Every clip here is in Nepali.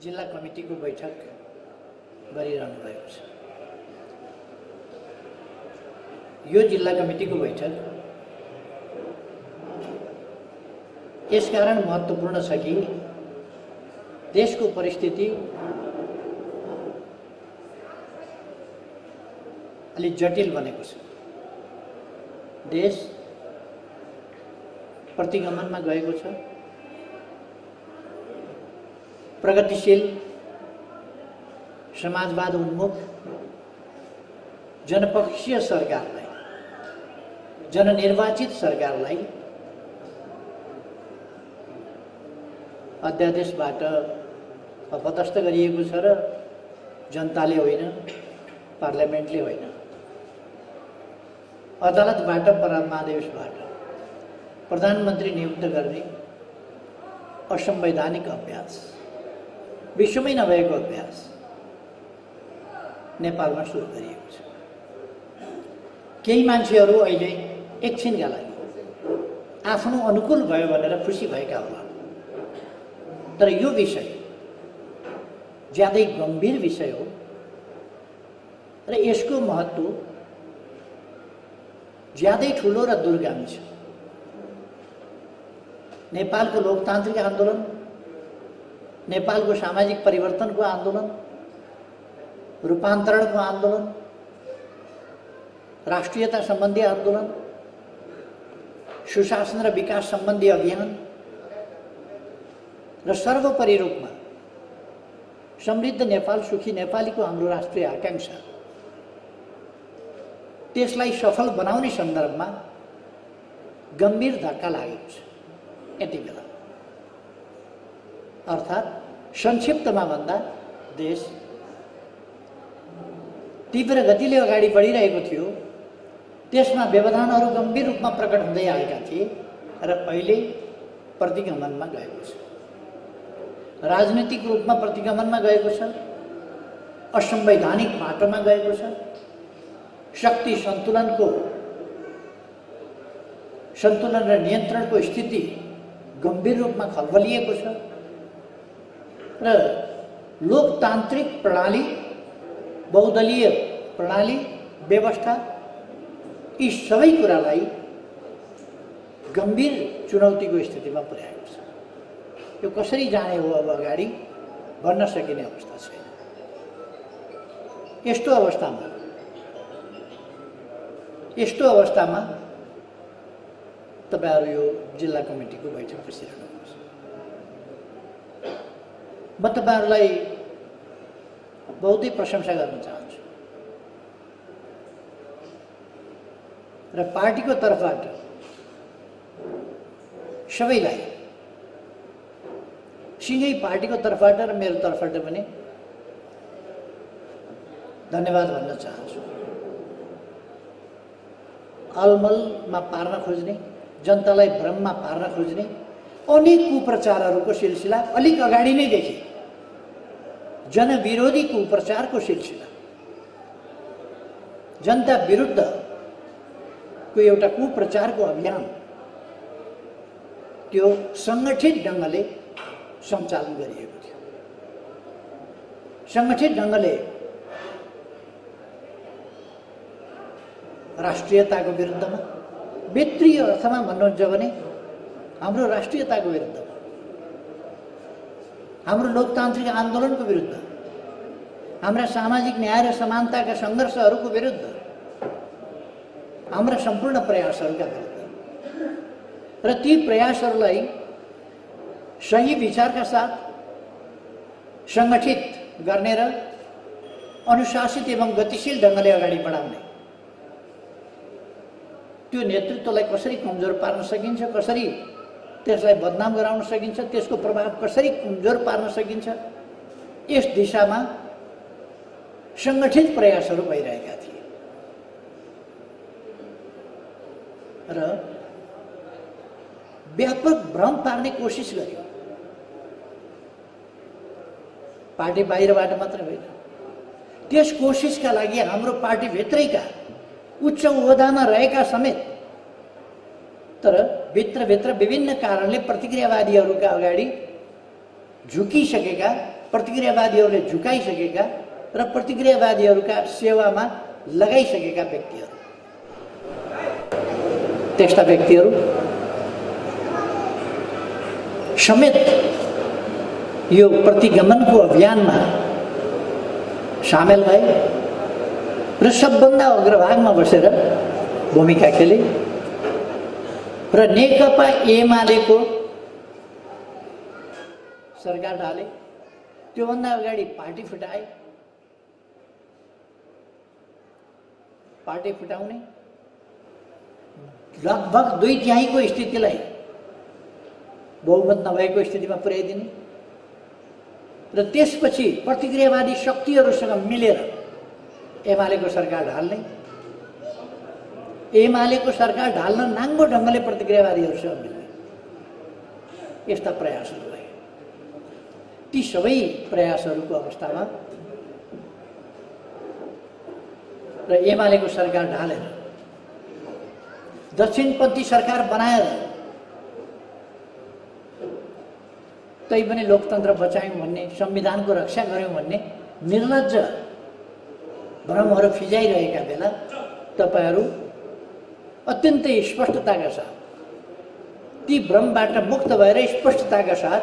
जिल्ला कमिटीको बैठक गरिरहनु भएको छ। यो जिल्ला कमिटीको बैठक यसकारण महत्त्वपूर्ण छ कि देशको परिस्थिति अलि जटिल बनेको छ। देश प्रतिगमनमा गएको छ। प्रगतिशील समाजवाद उन्मुख जनपक्षीय सरकारलाई, जननिर्वाचित सरकारलाई अध्यादेशबाट अपदस्थ गरिएको छ र जनताले होइन, पार्लियामेन्टले होइन, अदालतबाट परमादेशबाट प्रधानमन्त्री नियुक्त गर्ने असंवैधानिक अभ्यास, विश्वमै नभएको अभ्यास नेपालमा सुरु गरिएको छ। केही मान्छेहरू अहिले एकछिनका लागि आफ्नो अनुकूल भयो भनेर खुसी भएका होला, तर यो विषय ज्यादै गम्भीर विषय हो र यसको महत्त्व ज्यादै ठुलो र दूरगामी छ। नेपालको लोकतान्त्रिक आन्दोलन, नेपालको सामाजिक परिवर्तनको आन्दोलन, रूपान्तरणको आन्दोलन, राष्ट्रियता सम्बन्धी आन्दोलन, सुशासन र विकास सम्बन्धी अभियान र सर्वोपरि रूपमा समृद्ध नेपाल, सुखी नेपालीको हाम्रो राष्ट्रिय आकांक्षा, त्यसलाई सफल बनाउने सन्दर्भमा गम्भीर धक्का लागेको छ यति बेला। अर्थात् संक्षिप्तमा भन्दा देश तीव्र गतिले अगाडि बढिरहेको थियो, त्यसमा व्यवधानहरू गम्भीर रूपमा प्रकट हुँदै आएका थिए र अहिले प्रतिगमनमा गएको छ। राजनीतिक रूपमा प्रतिगमनमा गएको छ, असंवैधानिक बाटोमा गएको छ, शक्ति सन्तुलन र नियन्त्रणको स्थिति गम्भीर रूपमा खलबलिएको छ र लोकतान्त्रिक प्रणाली, बहुदलीय प्रणाली, व्यवस्था, यी सबै कुरालाई गम्भीर चुनौतीको स्थितिमा पुर्याएको छ। यो कसरी जाने हो अब अगाडि भन्न सकिने अवस्था छैन। यस्तो अवस्थामा तपाईहरु यो जिल्ला कमिटीको बैठक बसिरहनुहुन्छ। म तपाईहरुलाई बहुतै प्रशंसा गर्न चाहन्छु र पार्टीको तर्फबाट सबैलाई, सिँगै पार्टीको तर्फबाट र मेरो तर्फबाट पनि धन्यवाद भन्न चाहन्छु। अलमलमा पार्न खोज्ने, जनतालाई भ्रममा पार्न खोज्ने अनेक कुप्रचारहरूको सिलसिला अलिक अगाडि नै देखि, जनविरोधी कुप्रचारको सिलसिला, जनता विरुद्धको एउटा कुप्रचारको अभियान, त्यो सङ्गठित ढङ्गले सञ्चालन गरिएको थियो। सङ्गठित ढङ्गले राष्ट्रियताको विरुद्धमा, वित्तीय अर्थमा भन्नुहुन्छ भने हाम्रो राष्ट्रियताको विरुद्ध, हाम्रो लोकतान्त्रिक आन्दोलनको विरुद्ध, हाम्रा सामाजिक न्याय र समानताका सङ्घर्षहरूको विरुद्ध, हाम्रा सम्पूर्ण प्रयासहरूका विरुद्ध र ती प्रयासहरूलाई सही विचारका साथ सङ्गठित गर्ने र अनुशासित एवं गतिशील ढङ्गले अगाडि बढाउने, त्यो नेतृत्वलाई कसरी कमजोर पार्न सकिन्छ, कसरी त्यसलाई बदनाम गराउन सकिन्छ, त्यसको प्रभाव कसरी कमजोर पार्न सकिन्छ, यस दिशामा सङ्गठित प्रयासहरू भइरहेका थिए र व्यापक भ्रम पार्ने कोसिस गर्यो। पार्टी बाहिरबाट मात्र होइन, त्यस कोसिसका लागि हाम्रो पार्टीभित्रैका उच्च ओहदामा रहेका समेत, तर भित्रभित्र विभिन्न कारणले प्रतिक्रियावादीहरूका अगाडि झुकिसकेका प्रतिक्रियावादीहरूले झुकाइसकेका र प्रतिक्रियावादीहरूका सेवामा लगाइसकेका व्यक्तिहरू, त्यस्ता व्यक्तिहरू समेत यो प्रतिगमनको अभियानमा सामेल भए र सबभन्दा अग्रभागमा बसेर भूमिका खेले र नेकपा एमालेको सरकार ढाले। त्योभन्दा अगाडि पार्टी फुटाए। पार्टी फुटाउने लगभग 2/3 स्थितिलाई बहुमत नभएको स्थितिमा पुर्याइदिने र त्यसपछि प्रतिक्रियावादी शक्तिहरूसँग मिलेर एमालेको सरकार ढाल्ने, एमालेको सरकार ढाल्न नाङ्गो ढङ्गले प्रतिक्रियावादीहरूसँग मिल्ने, यस्ता प्रयासहरू भए। ती सबै प्रयासहरूको अवस्थामा र एमालेको सरकार ढालेर दक्षिणपन्थी सरकार बनाएर तैपनि लोकतन्त्र बचायौँ भन्ने, संविधानको रक्षा गऱ्यौँ भन्ने निर्लज्ज भ्रमहरू फिजाइरहेका बेला तपाईहरू अत्यन्तै स्पष्टताका साथ ती भ्रमबाट मुक्त भएर स्पष्टताका साथ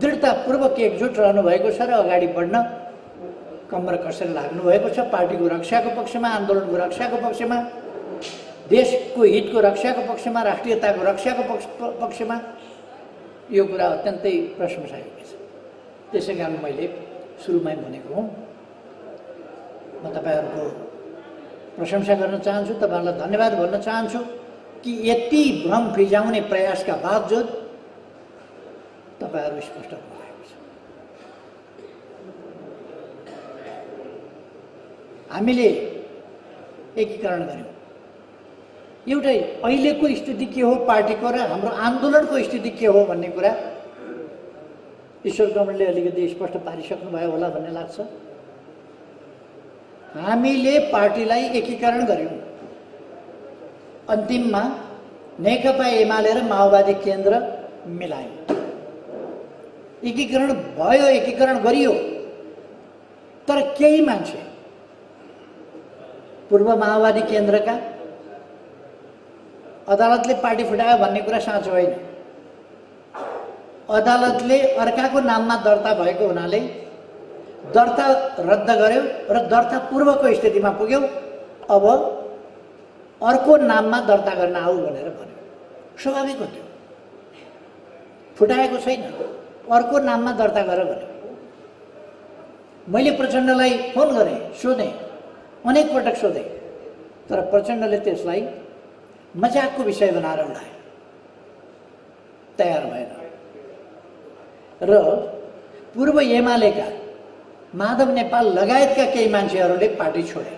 दृढतापूर्वक एकजुट रहनुभएको छ र अगाडि बढ्न कम्मर कसेर लाग्नुभएको छ। पार्टीको रक्षाको पक्षमा, आन्दोलनको रक्षाको पक्षमा, देशको हितको रक्षाको पक्षमा, राष्ट्रियताको रक्षाको पक्षमा यो कुरा अत्यन्तै प्रशंसायोग्य छ। त्यसै कारण मैले सुरुमै भनेको हुँ, म तपाईहरूको प्रशंसा गर्न चाहन्छु, तपाईहरूलाई धन्यवाद भन्न चाहन्छु कि यति भ्रम फिजाउने प्रयासका बावजुद तपाईहरू स्पष्ट हुनुभएको छ। हामीले एकीकरण गर्यौँ। एउटै अहिलेको स्थिति के हो पार्टीको र हाम्रो आन्दोलनको स्थिति के हो भन्ने कुरा ईश्वर कमलले अलिकति स्पष्ट पारिसक्नुभयो होला भन्ने लाग्छ। हामीले पार्टीलाई एकीकरण गर्यौँ। अन्तिममा नेकपा एमाले र माओवादी केन्द्र मिलायौँ। एकीकरण भयो, एकीकरण गरियो, तर केही मान्छे पूर्व माओवादी केन्द्रका अदालतले पार्टी फुटायो भन्ने कुरा साँचो होइन। अदालतले अर्काको नाममा दर्ता भएको हुनाले दर्ता रद्द गर्यो र दर्ता पूर्वको स्थितिमा पुग्यो। अब अर्को नाममा दर्ता गर्न आऊ भनेर भन्यो। स्वाभाविक हो, त्यो फुटाएको छैन, अर्को नाममा दर्ता गर भन्यो। मैले प्रचण्डलाई फोन गरेँ, सोधेँ, अनेक पटक सोधेँ, तर प्रचण्डले त्यसलाई मजाकको विषय बनाएर उडाए, तयार भएन। र पूर्व एमालेका माधव नेपाल लगायतका केही मान्छेहरूले पार्टी छोडे।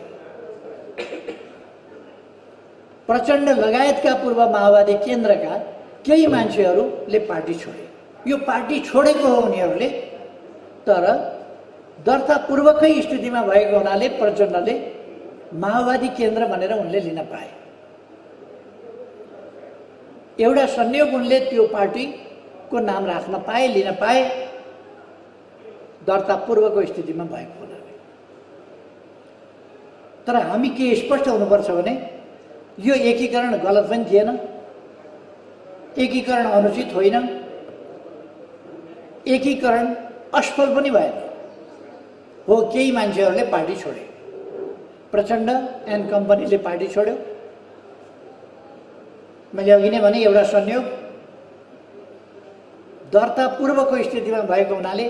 प्रचण्ड लगायतका पूर्व माओवादी केन्द्रका केही मान्छेहरूले पार्टी छोडे। यो पार्टी छोडेको हो उनीहरूले, तर दर्ता पूर्वकै स्थितिमा भएको हुनाले प्रचण्डले माओवादी केन्द्र भनेर उनले लिन पाए। एउटा संयोग उनले त्यो पार्टीको नाम राख्न पाए, लिन पाए, दर्ता पूर्वको स्थितिमा भएको हुनाले। तर हामी के स्पष्ट हुनुपर्छ भने यो एकीकरण गलत पनि थिएन, एकीकरण अनुचित होइन, एकीकरण असफल पनि भएन। हो, केही मान्छेहरूले पार्टी छोडे, प्रचण्ड एन्ड कम्पनीले पार्टी छोड्यो। मैले अघि नै भने एउटा संयोग दर्ता पूर्वको स्थितिमा भएको हुनाले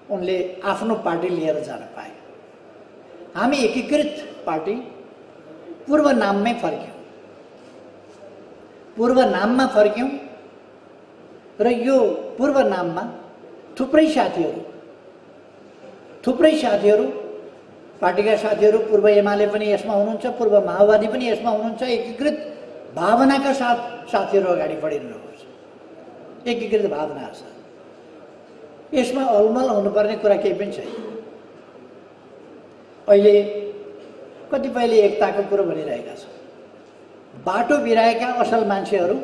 उनले आफ्नो पार्टी लिएर जान पाए। हामी एकीकृत पार्टी पूर्व नाममै फर्क्यौँ। पूर्व नाममा फर्क्यौँ र यो पूर्व नाममा थुप्रै साथीहरू पार्टीका साथीहरू पूर्व एमाले पनि यसमा हुनुहुन्छ, पूर्व माओवादी पनि यसमा हुनुहुन्छ। एकीकृत भावनाका साथ साथीहरू अगाडि बढिरहनुहुन्छ, एकीकृत भावना छ। यसमा अलमल हुनुपर्ने कुरा केही पनि छैन। अहिले कतिपयले एकताको कुरो भनिरहेका छन्। बाटो बिराएका असल मान्छेहरू,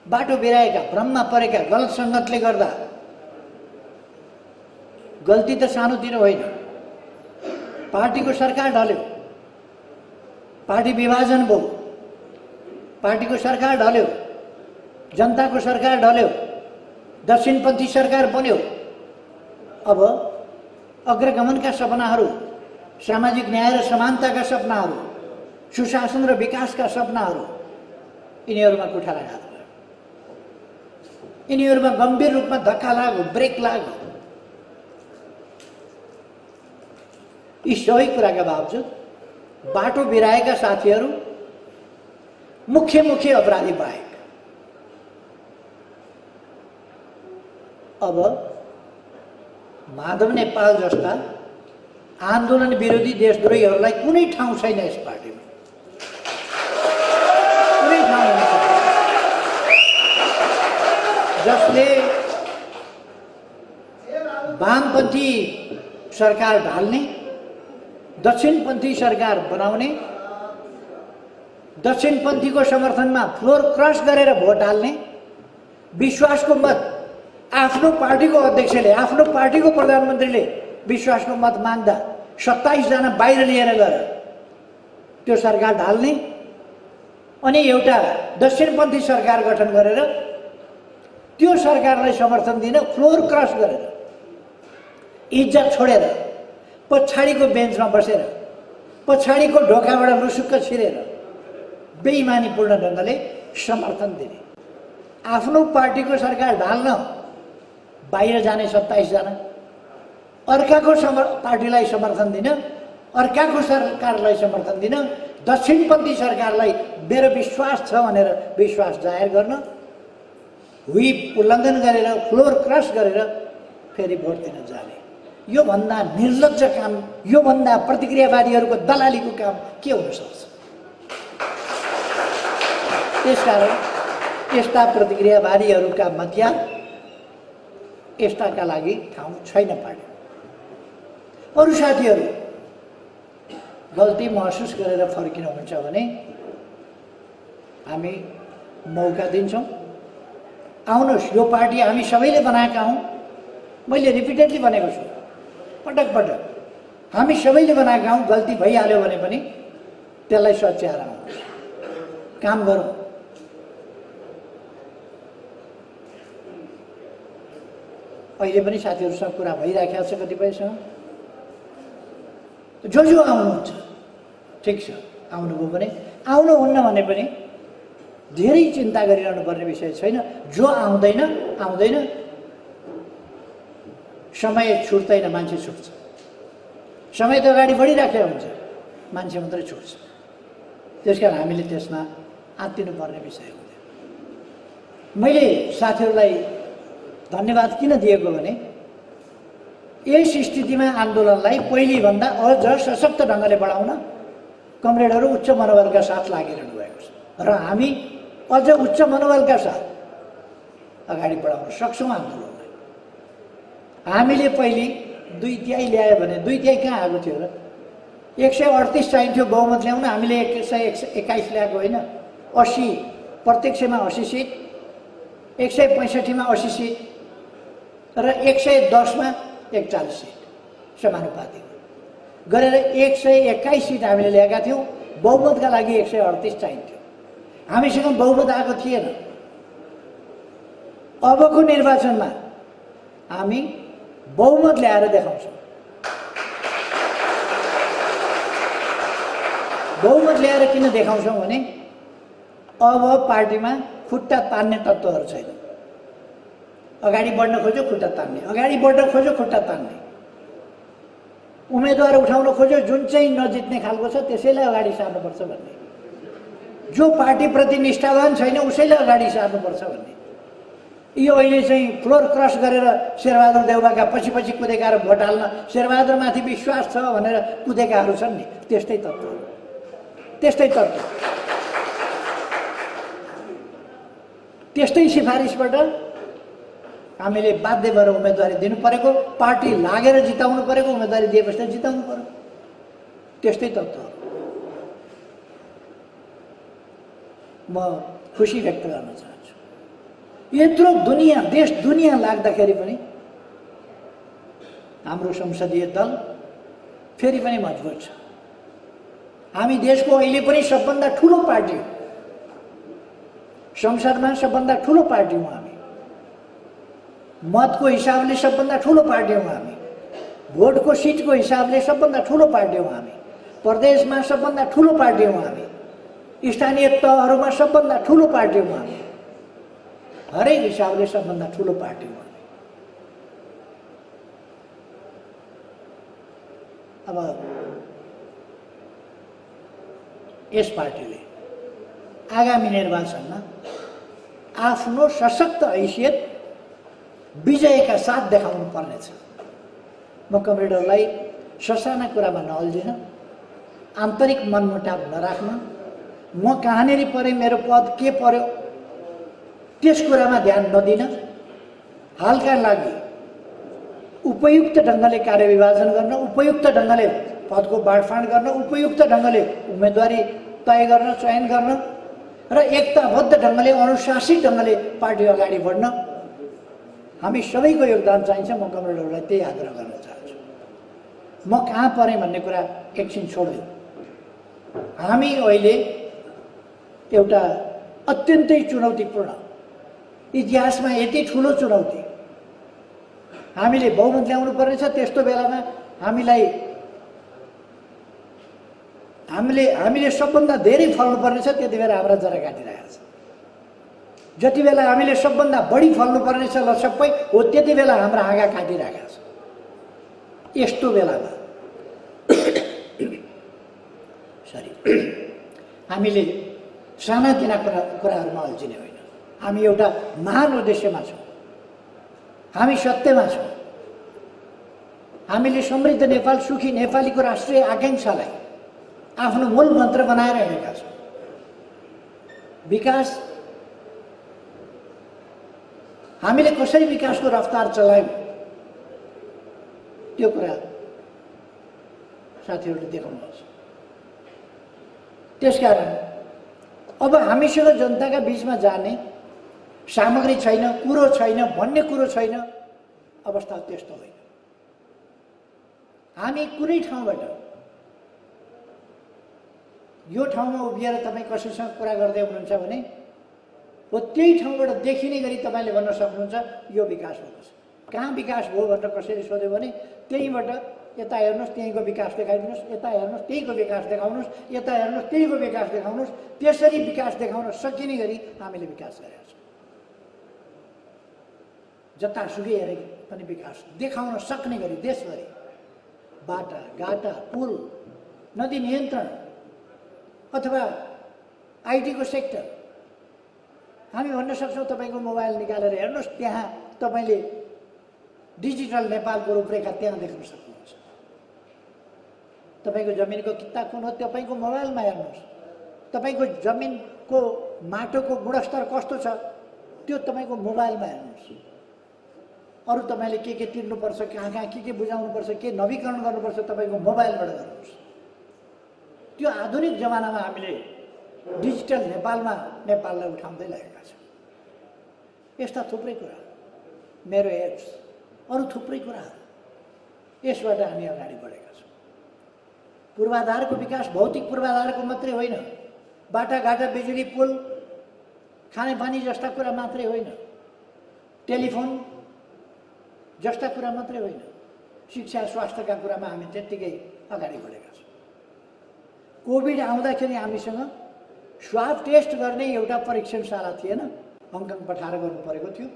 बाटो बिराएका, भ्रममा परेका, गलत सङ्गतले गर्दा गल्ती त सानोतिनो होइन। पार्टीको सरकार ढल्यो, पार्टी विभाजन भयो, पार्टीको सरकार ढल्यो, जनताको सरकार ढल्यो, दक्षिणपन्थी सरकार बन्यो। अब अग्रगमनका सपनाहरू, सामाजिक न्याय र समानताका सपनाहरू, सुशासन र विकासका सपनाहरू, यिनीहरूमा कुठाराघात भयो। यिनीहरूमा गम्भीर रूपमा धक्का लाग्यो, ब्रेक लाग्यो। यी सबै कुराका बावजुद बाटो बिराएका साथीहरू मुख्य मुख्य अपराधी बाहेक अब माधव नेपाल जस्ता आन्दोलन विरोधी देशद्रोहीहरूलाई कुनै ठाउँ छैन यस पार्टीमा, कुनै ठाउँ छैन। जसले वामपन्थी सरकार ढाल्ने, दक्षिणपन्थी सरकार बनाउने, दक्षिणपन्थीको समर्थनमा फ्लोर क्रस गरेर भोट हाल्ने, विश्वासको मत आफ्नो पार्टीको अध्यक्षले, आफ्नो पार्टीको प्रधानमन्त्रीले विश्वासको मत माग्दा 27 जना बाहिर लिएर गएर त्यो सरकार ढाल्ने, अनि एउटा दक्षिणपन्थी सरकार गठन गरेर त्यो सरकारलाई समर्थन दिन फ्लोर क्रस गरेर, इज्जत छोडेर, पछाडिको बेन्चमा बसेर, पछाडिको ढोकाबाट लुसुक्क छिरेर बेइमानीपूर्ण ढङ्गले समर्थन दिने, आफ्नो पार्टीको सरकार ढाल्न बाहिर जाने 27 जना, अर्काको पार्टीलाई समर्थन दिन, अर्काको सरकारलाई समर्थन दिन, दक्षिणपन्थी सरकारलाई मेरो विश्वास छ भनेर विश्वास जाहेर गर्न, व्हिप उल्लङ्घन गरेर, फ्लोर क्रस गरेर फेरि भोट दिन जाने, यो भन्दा निर्लज्ज काम, यो भन्दा प्रतिक्रियावादीहरूको दलालीको काम के हुन सक्छ? त्यसकारण यस्ता प्रतिक्रियावादीहरूका मध्य यस्ताका लागि ठाउँ छैन पार्टी। अरू साथीहरू गल्ती महसुस गरेर फर्किनुहुन्छ भने हामी मौका दिन्छौँ। आउनुहोस्, यो पार्टी हामी सबैले बनाएका हौँ। मैले रिपिटेडली भनेको छु, पटक पटक, हामी सबैले बनाएका हौँ। गल्ती भइहाल्यो भने पनि त्यसलाई सच्याएर आउनुहोस्, काम गरौँ। अहिले पनि साथीहरूसँग कुरा भइराखेको छ कतिपयसँग। जो आउनुहुन्छ ठिक छ, आउनुभयो भने, आउनुहुन्न भने पनि धेरै चिन्ता गरिरहनु पर्ने विषय छैन। जो आउँदैन, समय छुट्दैन, मान्छे छुट्छ। समय त अगाडि बढिराखेको हुन्छ, मान्छे मात्रै छुट्छ। त्यसकारण हामीले त्यसमा आत्तिनुपर्ने विषय हुँदैन। मैले साथीहरूलाई धन्यवाद किन दिएको भने यस स्थितिमा आन्दोलनलाई पहिलेभन्दा अझ सशक्त ढङ्गले बढाउन कमरेडहरू उच्च मनोबलका साथ लागिरहनु भएको छ र हामी अझ उच्च मनोबलका साथ अगाडि बढाउन सक्छौँ आन्दोलनलाई। हामीले पहिले 2/3 ल्यायो भने 2/3 कहाँ आएको थियो र? 138 चाहिन्थ्यो बहुमत ल्याउन, हामीले 121 ल्याएको होइन। 80 प्रत्यक्षमा 80 सिट, 165 मा 80 सिट र 110 मा 41 सिट समानुपातिक गरेर 121 सिट हामीले ल्याएका थियौँ। बहुमतका लागि 138 चाहिन्थ्यो। हामीसँग बहुमत आएको थिएन। अबको निर्वाचनमा हामी बहुमत ल्याएर देखाउँछौँ। बहुमत ल्याएर किन देखाउँछौँ भने अब पार्टीमा खुट्टा तान्ने तत्त्वहरू छैन। अगाडि बढ्न खोज्यो खुट्टा तान्ने, अगाडि बढ्न खोज्यो खुट्टा तान्ने, उम्मेदवार उठाउन खोज्यो जुन चाहिँ नजित्ने खालको छ त्यसैलाई अगाडि सार्नुपर्छ भन्ने, जो पार्टीप्रति निष्ठावान छैन उसैलाई अगाडि सार्नुपर्छ भन्ने। यो अहिले चाहिँ फ्लोर क्रस गरेर शेरबहादुर देउवाका पछि पछि कुदेका र भोट हाल्न शेरबहादुरमाथि विश्वास छ भनेर कुदेकाहरू छन् नि, त्यस्तै तत्त्व, त्यस्तै तत्त्व, त्यस्तै सिफारिसबाट हामीले बाध्य भएर उम्मेदवारी दिनु परेको, पार्टी लागेर जिताउनु परेको, उम्मेदवारी दिएपछि जिताउनु पर्यो, त्यस्तै तत्त्व। म खुसी व्यक्त गर्न चाहन्छु। यत्रो दुनियाँ, देश दुनियाँ लाग्दाखेरि पनि हाम्रो संसदीय दल फेरि पनि मजबुत छ। हामी देशको अहिले पनि सबभन्दा ठुलो पार्टी हो, संसदमा सबभन्दा ठुलो पार्टी हौँ हामी, मतको हिसाबले सबभन्दा ठुलो पार्टी हौँ हामी, भोटको सिटको हिसाबले सबभन्दा ठुलो पार्टी हौँ हामी, प्रदेशमा सबभन्दा ठुलो पार्टी हौँ हामी, स्थानीय तहहरूमा सबभन्दा ठुलो पार्टी हौँ हामी, हरेक हिसाबले सबभन्दा ठुलो पार्टी हौँ हामी। अब यस पार्टीले आगामी निर्वाचनमा आफ्नो सशक्त हैसियत विजयका साथ देखाउनु पर्नेछ। म कमरेडहरूलाई ससाना कुरामा नअल्झिन, आन्तरिक मनमुटाव नराख्न, म कहाँनिर परे, मेरो पद के पर्यो त्यस कुरामा ध्यान नदिन, हालका लागि उपयुक्त ढङ्गले कार्यविभाजन गर्न, उपयुक्त ढङ्गले पदको बाँडफाँड गर्न, उपयुक्त ढङ्गले उम्मेदवारी तय गर्न, चयन गर्न र एकताबद्ध ढङ्गले अनुशासित ढङ्गले पार्टी अगाडि बढ्न हामी सबैको योगदान चाहिन्छ। म कमरेडहरूलाई त्यही आग्रह गर्न चाहन्छु। म कहाँ परेँ भन्ने कुरा एकछिन छोड्दिउँ। हामी अहिले एउटा अत्यन्तै चुनौतीपूर्ण, इतिहासमा यति ठुलो चुनौती हामीले बहुमत ल्याउनु पर्नेछ। त्यस्तो बेलामा हामीले सबभन्दा धेरै फल्नु पर्नेछ, त्यति बेला हाम्रा जरा काटिरहेको छ। जति बेला हामीले सबभन्दा बढी फल्नु पर्नेछ ल सबै हो, त्यति बेला हाम्रा हाँगा काटिरहेका छ। यस्तो बेलामा हामीले सानातिना कुराहरूमा अल्झिने होइन। हामी एउटा महान उद्देश्यमा छौँ, हामी सत्यमा छौँ। हामीले समृद्ध नेपाल, सुखी नेपालीको राष्ट्रिय आकाङ्क्षालाई आफ्नो मूल मन्त्र बनाएर हिँडेका छौँ। विकास, हामीले कसरी विकासको रफ्तार चलायौँ त्यो कुरा साथीहरूले देखाउनुहोस्। त्यसकारण अब हामीसँग जनताका बिचमा जाने सामग्री छैन, कुरो छैन, भन्ने कुरो छैन, अवस्था त्यस्तो होइन। हामी कुनै ठाउँबाट यो ठाउँमा उभिएर तपाईँ कसैसँग कुरा गर्दै हुनुहुन्छ भने हो त्यही ठाउँबाट देखिने गरी तपाईँले भन्न सक्नुहुन्छ यो विकास हुँदैछ। कहाँ विकास भयो भनेर कसैले सोध्यो भने त्यहीँबाट यता हेर्नुहोस् त्यहीँको विकास देखाइदिनुहोस्, यता हेर्नुहोस् त्यहीँको विकास देखाउनुहोस्, यता हेर्नुहोस् त्यहीँको विकास देखाउनुहोस्। त्यसरी विकास देखाउन सकिने गरी हामीले विकास गरेका छौँ। जतासुकै हेरे पनि विकास देखाउन सक्ने गरी देशभरि बाटा, घाटा, पुल, नदी नियन्त्रण अथवा आइटीको सेक्टर हामी भन्न सक्छौँ। तपाईँको मोबाइल निकालेर हेर्नुहोस्, त्यहाँ तपाईँले डिजिटल नेपालको रूपरेखा त्यहाँ देख्न सक्नुहुन्छ। तपाईँको जमिनको किता कुन हो तपाईँको मोबाइलमा हेर्नुहोस्। तपाईँको जमिनको माटोको गुणस्तर कस्तो छ त्यो तपाईँको मोबाइलमा हेर्नुहोस्। अरू तपाईँले के तिर्नुपर्छ, कहाँ कहाँ के बुझाउनुपर्छ, के नवीकरण गर्नुपर्छ तपाईँको मोबाइलबाट गर्नुहोस्। त्यो आधुनिक जमानामा हामीले डिजिटल नेपाललाई उठाउँदै लागेका छौँ। यस्ता थुप्रै कुरा, मेरो एप्स, अरू थुप्रै कुराहरू, यसबाट हामी अगाडि बढेका छौँ। पूर्वाधारको विकास भौतिक पूर्वाधारको मात्रै होइन, बाटाघाटा, बिजुली, पुल, खानेपानी जस्ता कुरा मात्रै होइन, टेलिफोन जस्ता कुरा मात्रै होइन, शिक्षा स्वास्थ्यका कुरामा हामी त्यत्तिकै अगाडि बढेका छौँ। कोभिड आउँदाखेरि हामीसँग स्वाब टेस्ट गर्ने एउटा परीक्षणशाला थिएन, हङकङ पठाएर गर्नु परेको थियो।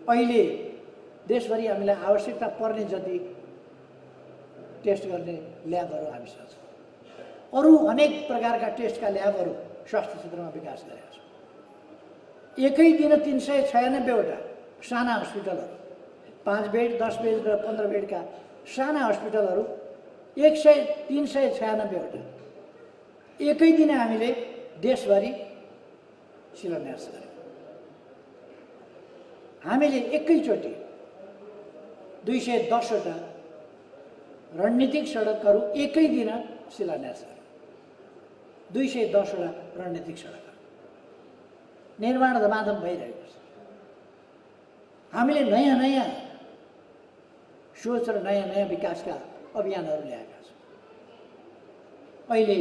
अहिले देशभरि हामीलाई आवश्यकता पर्ने जति टेस्ट गर्ने ल्याबहरू हामीसँग छ। अरू अनेक प्रकारका टेस्टका ल्याबहरू स्वास्थ्य क्षेत्रमा विकास गरेका छौँ। एकै दिन 396वटा साना हस्पिटलहरू, 5 बेड, 10 बेड र 15 बेडका साना हस्पिटलहरू 396वटा एकै दिन हामीले देशभरि शिलान्यास गर्यौँ। हामीले एकैचोटि 210वटा रणनीतिक सडकहरू एकै दिन शिलान्यास गर्यौँ। 210वटा रणनीतिक सडकहरू निर्माण धमाधम भइरहेको छ। हामीले नयाँ सोच र नयाँ नयाँ विकासका अभियानहरू ल्याएका छौँ। अहिले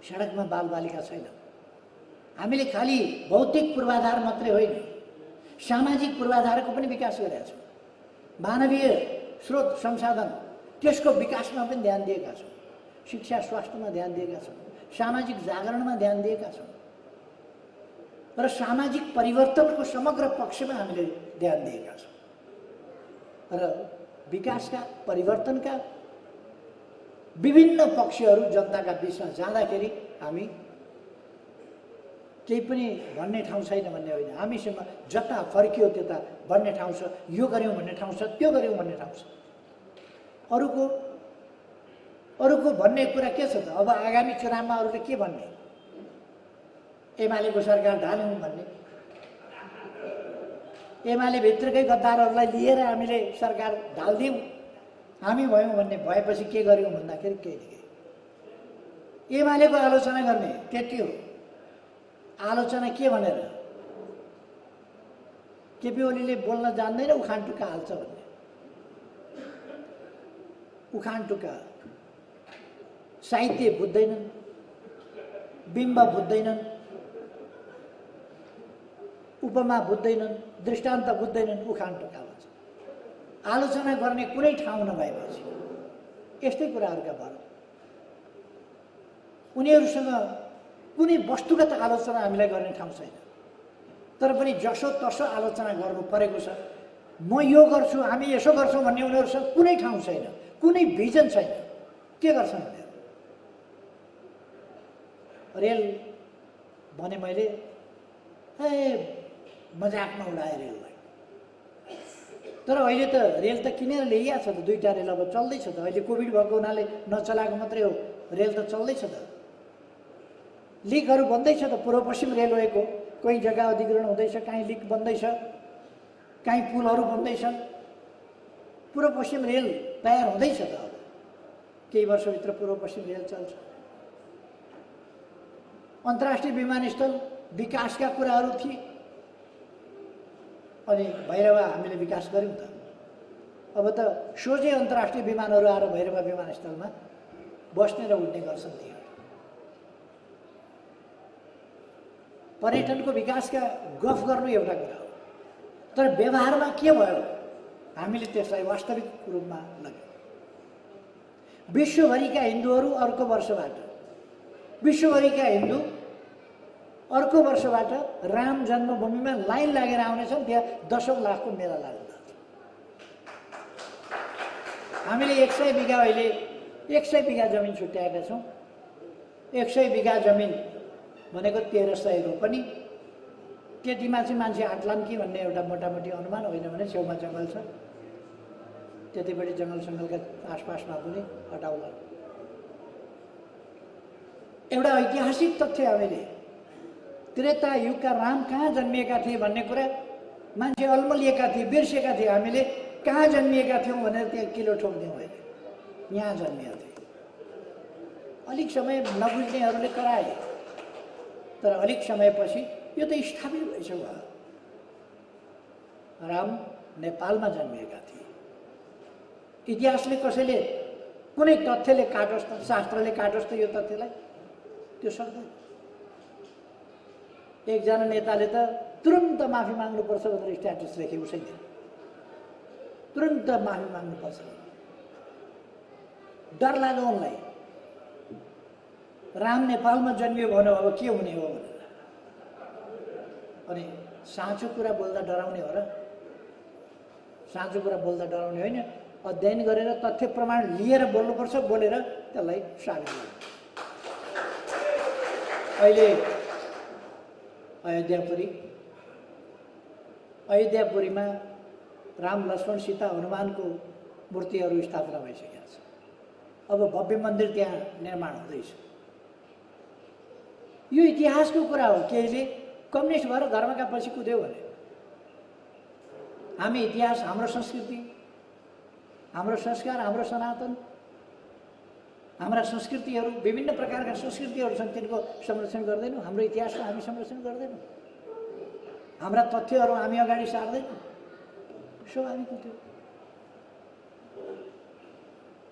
सडकमा बालबालिका छैन। हामीले खालि भौतिक पूर्वाधार मात्रै होइन, सामाजिक पूर्वाधारको पनि विकास गरेका छौँ। मानवीय स्रोत संसाधन त्यसको विकासमा पनि ध्यान दिएका छौँ। शिक्षा स्वास्थ्यमा ध्यान दिएका छौँ। सामाजिक जागरणमा ध्यान दिएका छौँ र सामाजिक परिवर्तनको समग्र पक्षमा हामीले ध्यान दिएका छौँ र विकासका परिवर्तनका विभिन्न पक्षहरू जनताका बिचमा जाँदाखेरि हामी केही पनि भन्ने ठाउँ छैन भन्ने होइन। हामीसँग जता फर्कियो त्यता भन्ने ठाउँ छ, यो गऱ्यौँ भन्ने ठाउँ छ, त्यो गऱ्यौँ भन्ने ठाउँ छ। अरूको भन्ने कुरा के छ त? अब आगामी चुनावमा अरूले के भन्ने? एमालेको सरकार ढाल्यौँ भन्ने, एमाले भित्रकै गद्दारहरूलाई लिएर हामीले सरकार ढाल्दियौँ हामी भयौँ भन्ने, भएपछि के गर्यौँ भन्दाखेरि केही न केही एमालेको आलोचना गर्ने, त्यति हो। आलोचना के भनेर? केपी ओलीले बोल्न जान्दैन, उखान टुक्का हाल्छ भन्ने। उखान टुक्का साहित्य बुझ्दैनन्, बिम्ब बुझ्दैनन्, उपमा बुझ्दैनन्, दृष्टान्त बुझ्दैनन्, उखान टुक्का भन्छ। आलोचना गर्ने कुनै ठाउँ नभएपछि यस्तै कुराहरूका भर उनीहरूसँग कुनै वस्तुगत आलोचना हामीलाई गर्ने ठाउँ छैन। तर पनि जसो तसो आलोचना गर्नु परेको छ। म यो गर्छु, हामी यसो गर्छौँ भन्ने उनीहरूसँग कुनै ठाउँ छैन, कुनै भिजन छैन। के गर्छन् उनीहरू? रेल भने मैले मजाकमा उडाएँ रेललाई। तर अहिले त रेल त किनेर ल्याइएको छ त, 2टा रेल अब चल्दैछ त। अहिले कोभिड भएको हुनाले नचलाएको मात्रै हो, रेल त चल्दैछ त। लिकहरू बन्दैछ त, पूर्व पश्चिम रेलवेको कोही जग्गा अधिग्रहण हुँदैछ, काहीँ लिक बन्दैछ, काहीँ पुलहरू बन्दैछन्। पूर्व पश्चिम रेल तयार हुँदैछ त। अब केही वर्षभित्र पूर्व पश्चिम रेल चल्छ। अन्तर्राष्ट्रिय विमानस्थल विकासका कुराहरू थिए, अनि भैरवा हामीले विकास गऱ्यौँ त। अब त सोझै अन्तर्राष्ट्रिय विमानहरू आएर भैरवा विमानस्थलमा बस्ने र उड्ने गर्छन्। थियो पर्यटनको विकासका गफ गर्नु एउटा कुरा हो, तर व्यवहारमा के भयो? हामीले त्यसलाई वास्तविक रूपमा लग्यौँ। विश्वभरिका हिन्दूहरू अर्को वर्षबाट राम जन्मभूमिमा लाइन लागेर आउनेछन्। त्यहाँ 10औं लाखको मेला लाग्छ। हामीले 100 बिघा अहिले 100 बिघा जमिन छुट्याएका छौँ। 100 बिघा जमिन भनेको 1300 रोपनी। त्यतिमा चाहिँ मान्छे आट्लान् कि भन्ने एउटा मोटामोटी अनुमान होइन भने छेउमा जङ्गल छ, त्यतिपट्टि जङ्गलका आसपासमा पनि हटाउला। एउटा ऐतिहासिक तथ्य हामीले त्रेता युगका राम कहाँ जन्मिएका थिए भन्ने कुरा मान्छे अल्मलिएका थिए, बिर्सेका थिए। हामीले कहाँ जन्मिएका थियौँ भनेर त्यहाँ किलो ठोक्दियौँ। अहिले यहाँ जन्मिएका थिए। अलिक समय नबुझ्नेहरूले कराए, तर अलिक समयपछि यो त स्थापित भइसक्यो। राम नेपालमा जन्मिएका थिए। इतिहासले कसैले कुनै तथ्यले काटोस् त, शास्त्रले काटोस् त यो तथ्यलाई? त्यो सक्दैन। एकजना नेताले त तुरुन्त माफी माग्नुपर्छ भनेर स्ट्याटस लेखे, उसैले तुरुन्त माफी माग्नुपर्छ। डर लाग्यो उनलाई, राम नेपालमा जन्मियो भन्यो अब के हुने हो भनेर। अनि साँचो कुरा बोल्दा डराउने हो र? साँचो कुरा बोल्दा डराउने होइन, अध्ययन गरेर तथ्य प्रमाण लिएर बोल्नुपर्छ, बोलेर त्यसलाई साबित गर्नु। अहिले अयोध्यापुरीमा राम लक्ष्मण सीता हनुमानको मूर्तिहरू स्थापना भइसकेका छ। अब भव्य मन्दिर त्यहाँ निर्माण हुँदैछ। यो इतिहासको कुरा हो। केहीले कम्युनिस्ट भएर धर्मका पछि कुद्यो भने हामी इतिहास, हाम्रो संस्कृति, हाम्रो संस्कार, हाम्रो सनातन, हाम्रा संस्कृतिहरू, विभिन्न प्रकारका संस्कृतिहरू छन्, तिनको संरक्षण गर्दैनौँ। हाम्रो इतिहासलाई हामी संरक्षण गर्दैनौँ। हाम्रा तथ्यहरू हामी अगाडि सार्दैनौँ। स्वाभाविक हो त्यो।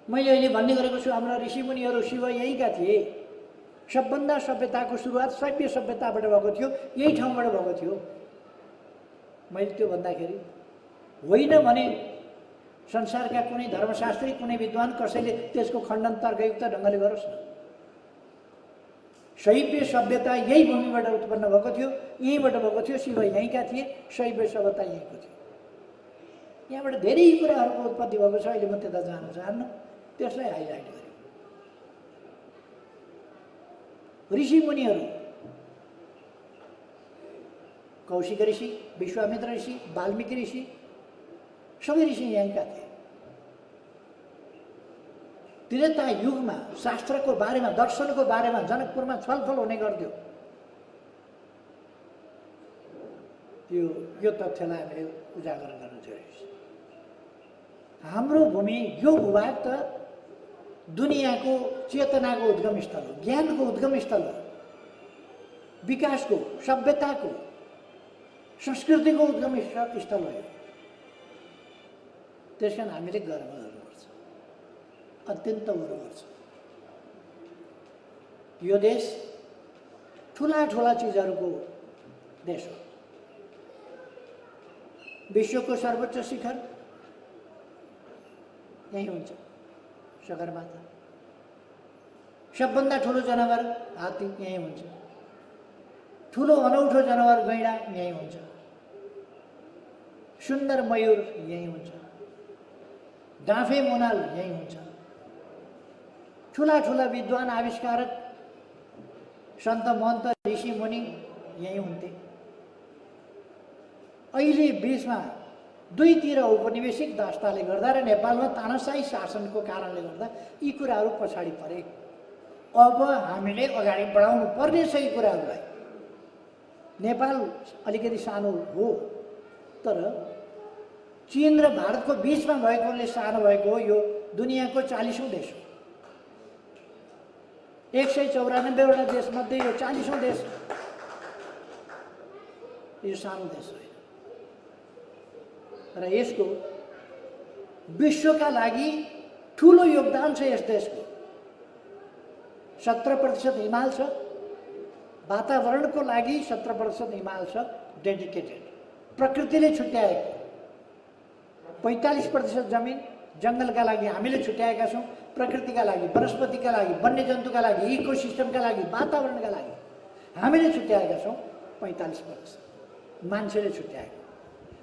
मैले अहिले भन्ने गरेको छु, हाम्रा ऋषिमुनिहरू शिव यहीँका थिए। सबभन्दा सभ्यताको सुरुवात शैव्य सभ्यताबाट भएको थियो, यही ठाउँबाट भएको थियो। मैले त्यो भन्दाखेरि होइन भने संसारका कुनै धर्मशास्त्री, कुनै विद्वान कसैले त्यसको खण्डन तर्कयुक्त ढङ्गले गरोस् न। शैव्य सभ्यता यही भूमिबाट उत्पन्न भएको थियो, यहीँबाट भएको थियो। शिव यहीँका थिए, शैव्य सभ्यता यहीँको थियो। यहाँबाट धेरै कुराहरूको उत्पत्ति भएको छ। अहिले म त्यता जान चाहन्न, त्यसलाई हाइलाइट गरेँ। ऋषिमुनिहरू कौशिक ऋषि, विश्वामित्र ऋषि, वाल्मीकि ऋषि, सबै ऋषि यहीँका थिए। त्रेता युगमा शास्त्रको बारेमा, दर्शनको बारेमा जनकपुरमा छलफल हुने गर्थ्यो। यो तथ्यलाई हामीले उजागर गर्न जरुरी छ। हाम्रो भूमि, यो भूभाग त दुनियाँको चेतनाको उद्गम स्थल हो, ज्ञानको उद्गम स्थल हो, विकासको, सभ्यताको, संस्कृतिको उद्गम स्थल हो। त्यसकारण हामीले गर्व गर्नुपर्छ, अत्यन्त गर्व गर्छ। यो देश ठुला ठुला चिजहरूको देश हो। विश्वको सर्वोच्च शिखर यही हुन्छ, सगरमाथा। सबभन्दा ठुलो जनावर हात्ती यही हुन्छ। ठुलो अनौठो जनावर गैँडा यही हुन्छ। सुन्दर मयूर यही हुन्छ। डाँफे मोनाल यही हुन्छ। ठुला ठुला विद्वान, आविष्कारक, सन्त महन्त, ऋषि मुनि यही हुन्थे। अहिले बिचमा दुईतिर औपनिवेशिक दास्ताले गर्दा र नेपालमा तानाशाही शासनको कारणले गर्दा यी कुराहरू पछाडि परे। अब हामीले अगाडि बढाउनु पर्ने छ यी कुराहरूलाई। नेपाल अलिकति सानो हो, तर चीन र भारतको बिचमा भएकोले सानो भएको हो। यो दुनियाँको 40औं देश हो। 194वटा देशमध्ये यो 40औं देश। यो सानो देश होइन र यसको विश्वका लागि ठुलो योगदान छ। यस देशको 70% हिमाल छ। वातावरणको लागि 70% हिमाल छ डेडिकेटेड, प्रकृतिले छुट्याएको। 45% जमिन जङ्गलका लागि हामीले छुट्याएका छौँ। प्रकृतिका लागि, वनस्पतिका लागि, वन्यजन्तुका लागि, इकोसिस्टमका लागि, वातावरणका लागि हामीले छुट्याएका छौँ 45%। मान्छेले छुट्याएको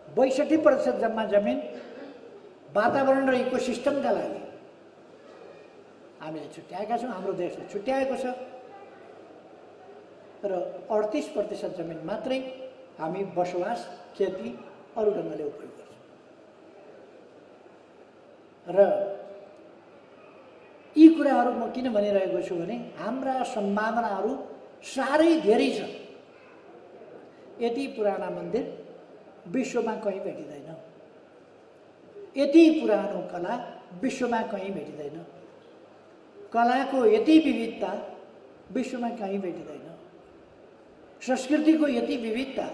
62% जम्मा जमिन वातावरण र इकोसिस्टमका लागि हामीले छुट्याएका छौँ। हाम्रो देशले छुट्याएको छ र 38% जमिन मात्रै हामी बसोबास, खेती, अरू ढङ्गले उपयोग गर्छौँ। र यी कुराहरू म किन भनिरहेको छु भने हाम्रा सम्भावनाहरू साह्रै धेरै छन्। यति पुराना मन्दिर विश्वमा कहीँ भेटिँदैन। यति पुरानो कला विश्वमा कहीँ भेटिँदैन। कलाको यति विविधता विश्वमा कहीँ भेटिँदैन। संस्कृतिको यति विविधता,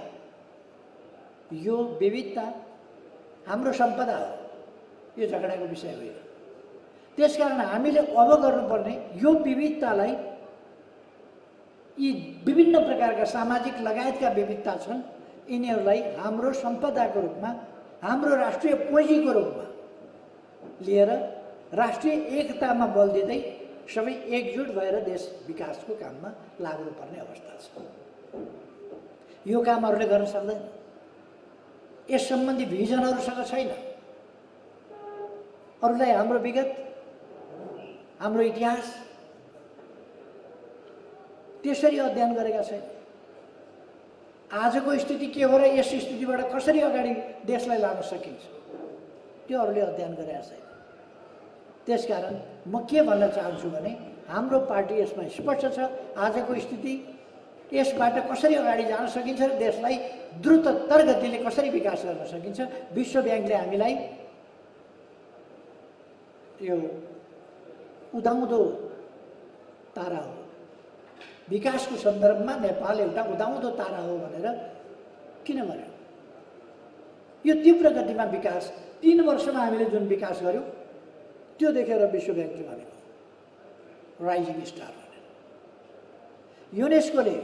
यो विविधता हाम्रो सम्पदा हो, यो झगडाको विषय होइन। त्यसकारण हामीले अब गर्नुपर्ने यो विविधतालाई, यी विभिन्न प्रकारका सामाजिक लगायतका विविधता छन्, यिनीहरूलाई हाम्रो सम्पदाको रूपमा, हाम्रो राष्ट्रिय पुँजीको रूपमा लिएर राष्ट्रिय एकतामा बल दिँदै सबै एकजुट भएर देश विकासको काममा लाग्नुपर्ने अवस्था छ। यो काम अरूले गर्न सक्दैन। यस सम्बन्धी भिजनहरूसँग छैन। अरूलाई हाम्रो विगत, हाम्रो इतिहास त्यसरी अध्ययन गरेका छैन। आजको स्थिति के हो र यस स्थितिबाट कसरी अगाडि देशलाई लान सकिन्छ, त्यो अरूले अध्ययन गरेका छैन। त्यसकारण म के भन्न चाहन्छु भने हाम्रो पार्टी यसमा स्पष्ट छ। आजको स्थिति, यसबाट कसरी अगाडि जान सकिन्छ र देशलाई द्रुततर गतिले कसरी विकास गर्न सकिन्छ। विश्व ब्याङ्कले हामीलाई यो उदाउँदो तारा हो, विकासको सन्दर्भमा नेपाल एउटा उदाउँदो तारा हो भनेर किन भन्यो? यो तीव्र गतिमा विकास 3 वर्षमा हामीले जुन विकास गर्यौँ, त्यो देखेर विश्व ब्याङ्कले भनेको राइजिङ स्टार भनेर। युनेस्कोले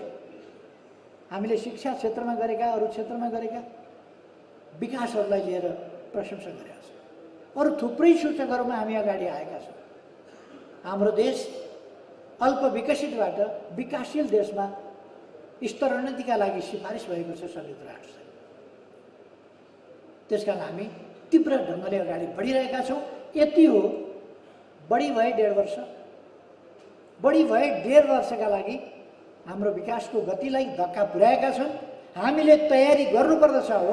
हामीले शिक्षा क्षेत्रमा गरेका, अरू क्षेत्रमा गरेका विकासहरूलाई लिएर प्रशंसा गरेका छौँ। अरू थुप्रै सूचकहरूमा हामी अगाडि आएका छौँ। हाम्रो देश अल्प विकसितबाट विकासशील देशमा स्तरोन्नतिका लागि सिफारिस भएको छ संयुक्त राष्ट्रसङ्घ। त्यसकारण हामी तीव्र ढङ्गले अगाडि बढिरहेका छौँ। यति हो, बढी भए 1.5 वर्ष, बढी भए 1.5 वर्षका लागि हाम्रो विकासको गतिलाई धक्का पुर्याएका छन्। हामीले तयारी गर्नुपर्दछ। अब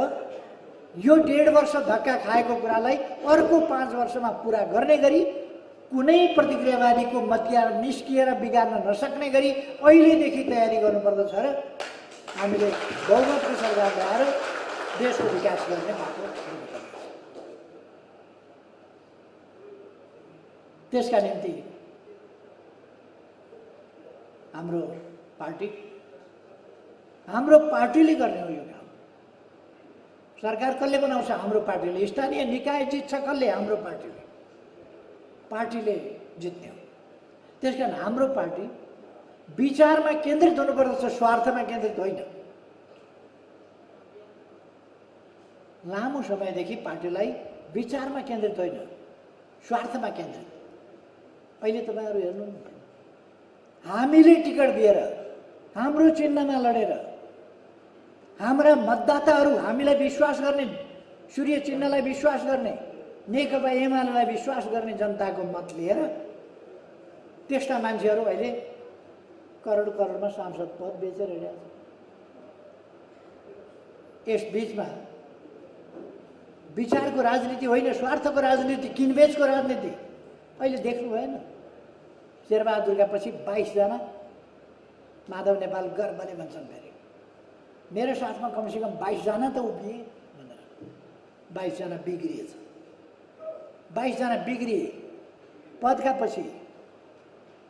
यो 1.5 वर्ष धक्का खाएको कुरालाई अर्को 5 वर्षमा पुरा गर्ने गरी कुनै प्रतिक्रियावादीको मतियार निस्किएर बिगार्न नसक्ने गरी अहिलेदेखि तयारी गर्नुपर्दछ र हामीले बहुमतको सरकार ल्याएर देशको विकास गर्ने बाटो हिँड्नुपर्दछ। त्यसका निम्ति हाम्रो पार्टीले गर्ने हो यो काम। सरकार कसले बनाउँछ? हाम्रो पार्टीले। स्थानीय निकाय जित्छ कसले? हाम्रो पार्टीले जित्ने हो। त्यसकारण हाम्रो पार्टी विचारमा केन्द्रित हुनुपर्दछ, स्वार्थमा केन्द्रित होइन। लामो समयदेखि पार्टीलाई विचारमा केन्द्रित होइन, स्वार्थमा केन्द्रित। अहिले तपाईँहरू हेर्नु, हामीले टिकट दिएर, हाम्रो चिन्हमा लडेर, हाम्रा मतदाताहरू हामीलाई विश्वास गर्ने, सूर्य चिन्हलाई विश्वास गर्ने, नेकपा एमालेलाई विश्वास गर्ने जनताको मत लिएर त्यस्ता मान्छेहरू अहिले करोड करोडमा सांसद पद बेचेर हिँडेका छन्। यस बीचमा विचारको राजनीति होइन, स्वार्थको राजनीति, किनबेचको राजनीति अहिले देख्नु भएन? शेरबहादुरका पछि 22 जना माधव नेपाल गर्वले भन्छन्, फेरि मेरो साथमा कमसेकम 22 जना त उभिए भनेर। 22 जना बिग्रिएछ। 22 जना बिग्रिए। पदका पछि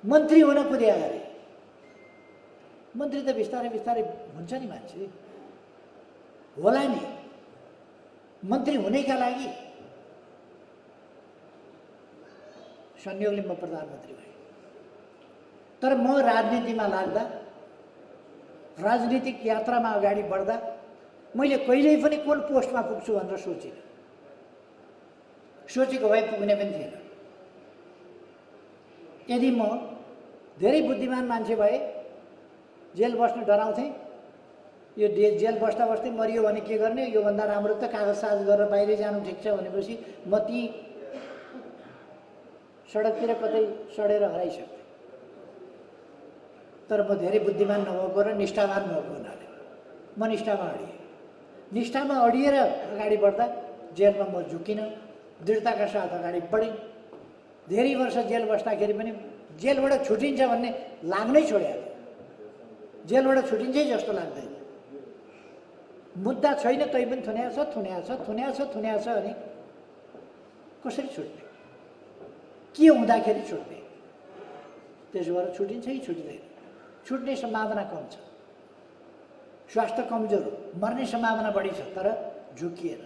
मन्त्री हुन कुद्या अरे। मन्त्री त बिस्तारै बिस्तारै हुन्छ नि, मान्छे होला नि। मन्त्री हुनेका लागि संयोगले म प्रधानमन्त्री भएँ। तर म राजनीतिमा लाग्दा, राजनीतिक यात्रामा अगाडि बढ्दा मैले कहिल्यै पनि कुन पोस्टमा पुग्छु भनेर सोचिनँ। सोचेको भए पुग्ने पनि थिएन। यदि म धेरै बुद्धिमान मान्छे भए जेल बस्न डराउँथेँ। यो जेल बस्दा बस्दै मरियो भने के गर्ने? योभन्दा राम्रो त कागजसाज गरेर बाहिरै जानु ठिक छ भनेपछि म ती सडकतिर कतै सडेर हराइसक्थेँ। तर म धेरै बुद्धिमान नभएको र निष्ठावान भएको हुनाले म निष्ठामा अडिएँ। निष्ठामा अडिएर अगाडि बढ्दा जेलमा म झुकिनँ, दृढताका साथ अगाडि बढेँ। धेरै वर्ष जेल बस्दाखेरि पनि जेलबाट छुटिन्छ भन्ने लाग्नै छोड्यो। जेलबाट छुटिन्छै जस्तो लाग्दैन। मुद्दा छैन तै पनि थुन्या छ अनि कसरी छुट्ने? के हुँदाखेरि छुट्ने? त्यसो भएर छुटिन्छ कि छुट्दैन? छुट्ने सम्भावना कम छ। स्वास्थ्य कमजोर, मर्ने सम्भावना बढी छ, तर झुकिएन।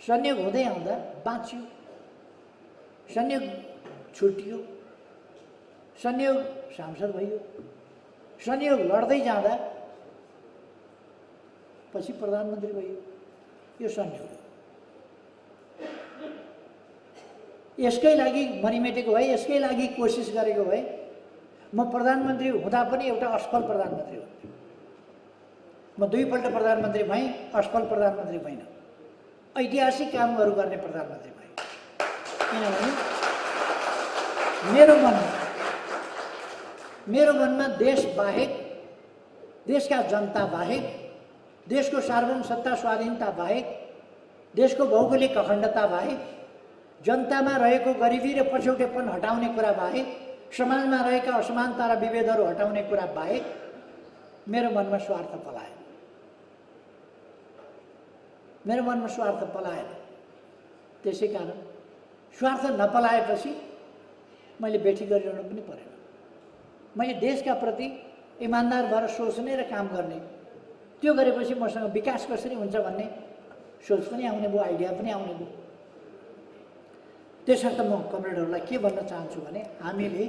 संयोग हुँदै आउँदा बाँच्यो, संयोग छुट्यो, संयोग सांसद भइयो, संयोग लड्दै जाँदा पछि प्रधानमन्त्री भइयो। यो संयोग हो। यसकै लागि मरिमेटेको भए, यसकै लागि कोसिस गरेको भए म प्रधानमन्त्री हुँदा पनि एउटा असफल प्रधानमन्त्री हुन्थेँ। म 2 पल्ट प्रधानमन्त्री भएँ, असफल प्रधानमन्त्री भइनँ। ऐतिहासिक कामहरू गर्ने प्रधानमन्त्री भएँ। किनभने मेरो मनमा देश बाहेक, देशका जनता बाहेक, देशको सार्वभौम सत्ता स्वाधीनता बाहेक, देशको भौगोलिक अखण्डता बाहेक, जनतामा रहेको गरिबी र पछौटेपन हटाउने कुरा बाहेक, समाजमा रहेका असमानता र विभेदहरू हटाउने कुरा बाहेक मेरो मनमा स्वार्थ पलाएन। मेरो मनमा स्वार्थ पलाएन। त्यसै कारण स्वार्थ नपलाएपछि मैले बेठी गरिरहनु पनि परेन। मैले देशका प्रति इमान्दार भएर सोच्ने र काम गर्ने, त्यो गरेपछि मसँग विकास कसरी हुन्छ भन्ने सोच पनि आउने भयो, आइडिया पनि आउने भयो। त्यसर्थ म कमरेडहरूलाई के भन्न चाहन्छु भने हामीले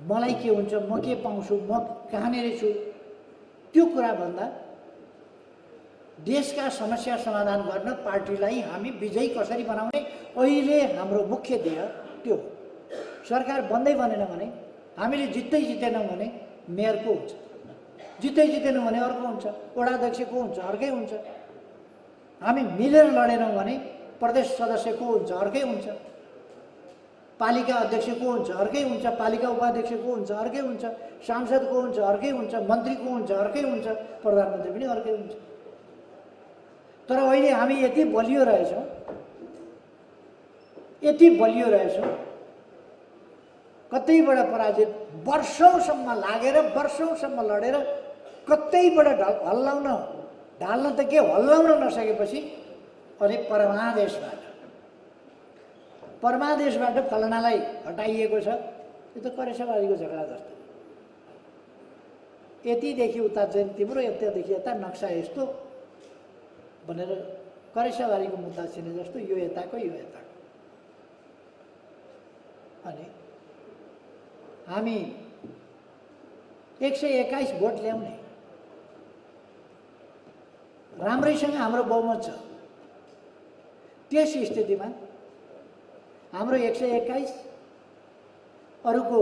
मलाई के हुन्छ, म के पाउँछु, म कहाँनिर छु, त्यो कुराभन्दा देशका समस्या समाधान गर्न पार्टीलाई हामी विजयी कसरी बनाउने अहिले हाम्रो मुख्य ध्येय त्यो हो। सरकार बन्दै बनेन भने, हामीले जितेनौँ भने मेयरको हुन्छ, जितेनौँ भने अर्को हुन्छ, वडाध्यक्षको हुन्छ, अर्कै हुन्छ। हामी मिलेर लडेनौँ भने प्रदेश सदस्यको हुन्छ, अर्कै हुन्छ, पालिका अध्यक्षको हुन्छ, अर्कै हुन्छ, पालिका उपाध्यक्षको हुन्छ, अर्कै हुन्छ, सांसदको हुन्छ, अर्कै हुन्छ, मन्त्रीको हुन्छ, अर्कै हुन्छ, प्रधानमन्त्री पनि अर्कै हुन्छ। तर अहिले हामी यति बलियो रहेछौँ, कतैबाट पराजित, वर्षौँसम्म लागेर, वर्षौँसम्म लडेर कतैबाट ढाल्न त के हल्लाउन नसकेपछि अनि परमादेशबाट फलनालाई हटाइएको छ। यो त करेसाबारीको झगडा जस्तो, यतिदेखि उता चाहिँ तिम्रो, यतादेखि यता नक्सा यस्तो भनेर करेसाबारीको मुद्दा छिने जस्तो, यो यताको यो यताको। अनि हामी 121 भोट ल्याउने, राम्रैसँग हाम्रो बहुमत छ। त्यस स्थितिमा हाम्रो 121, अरूको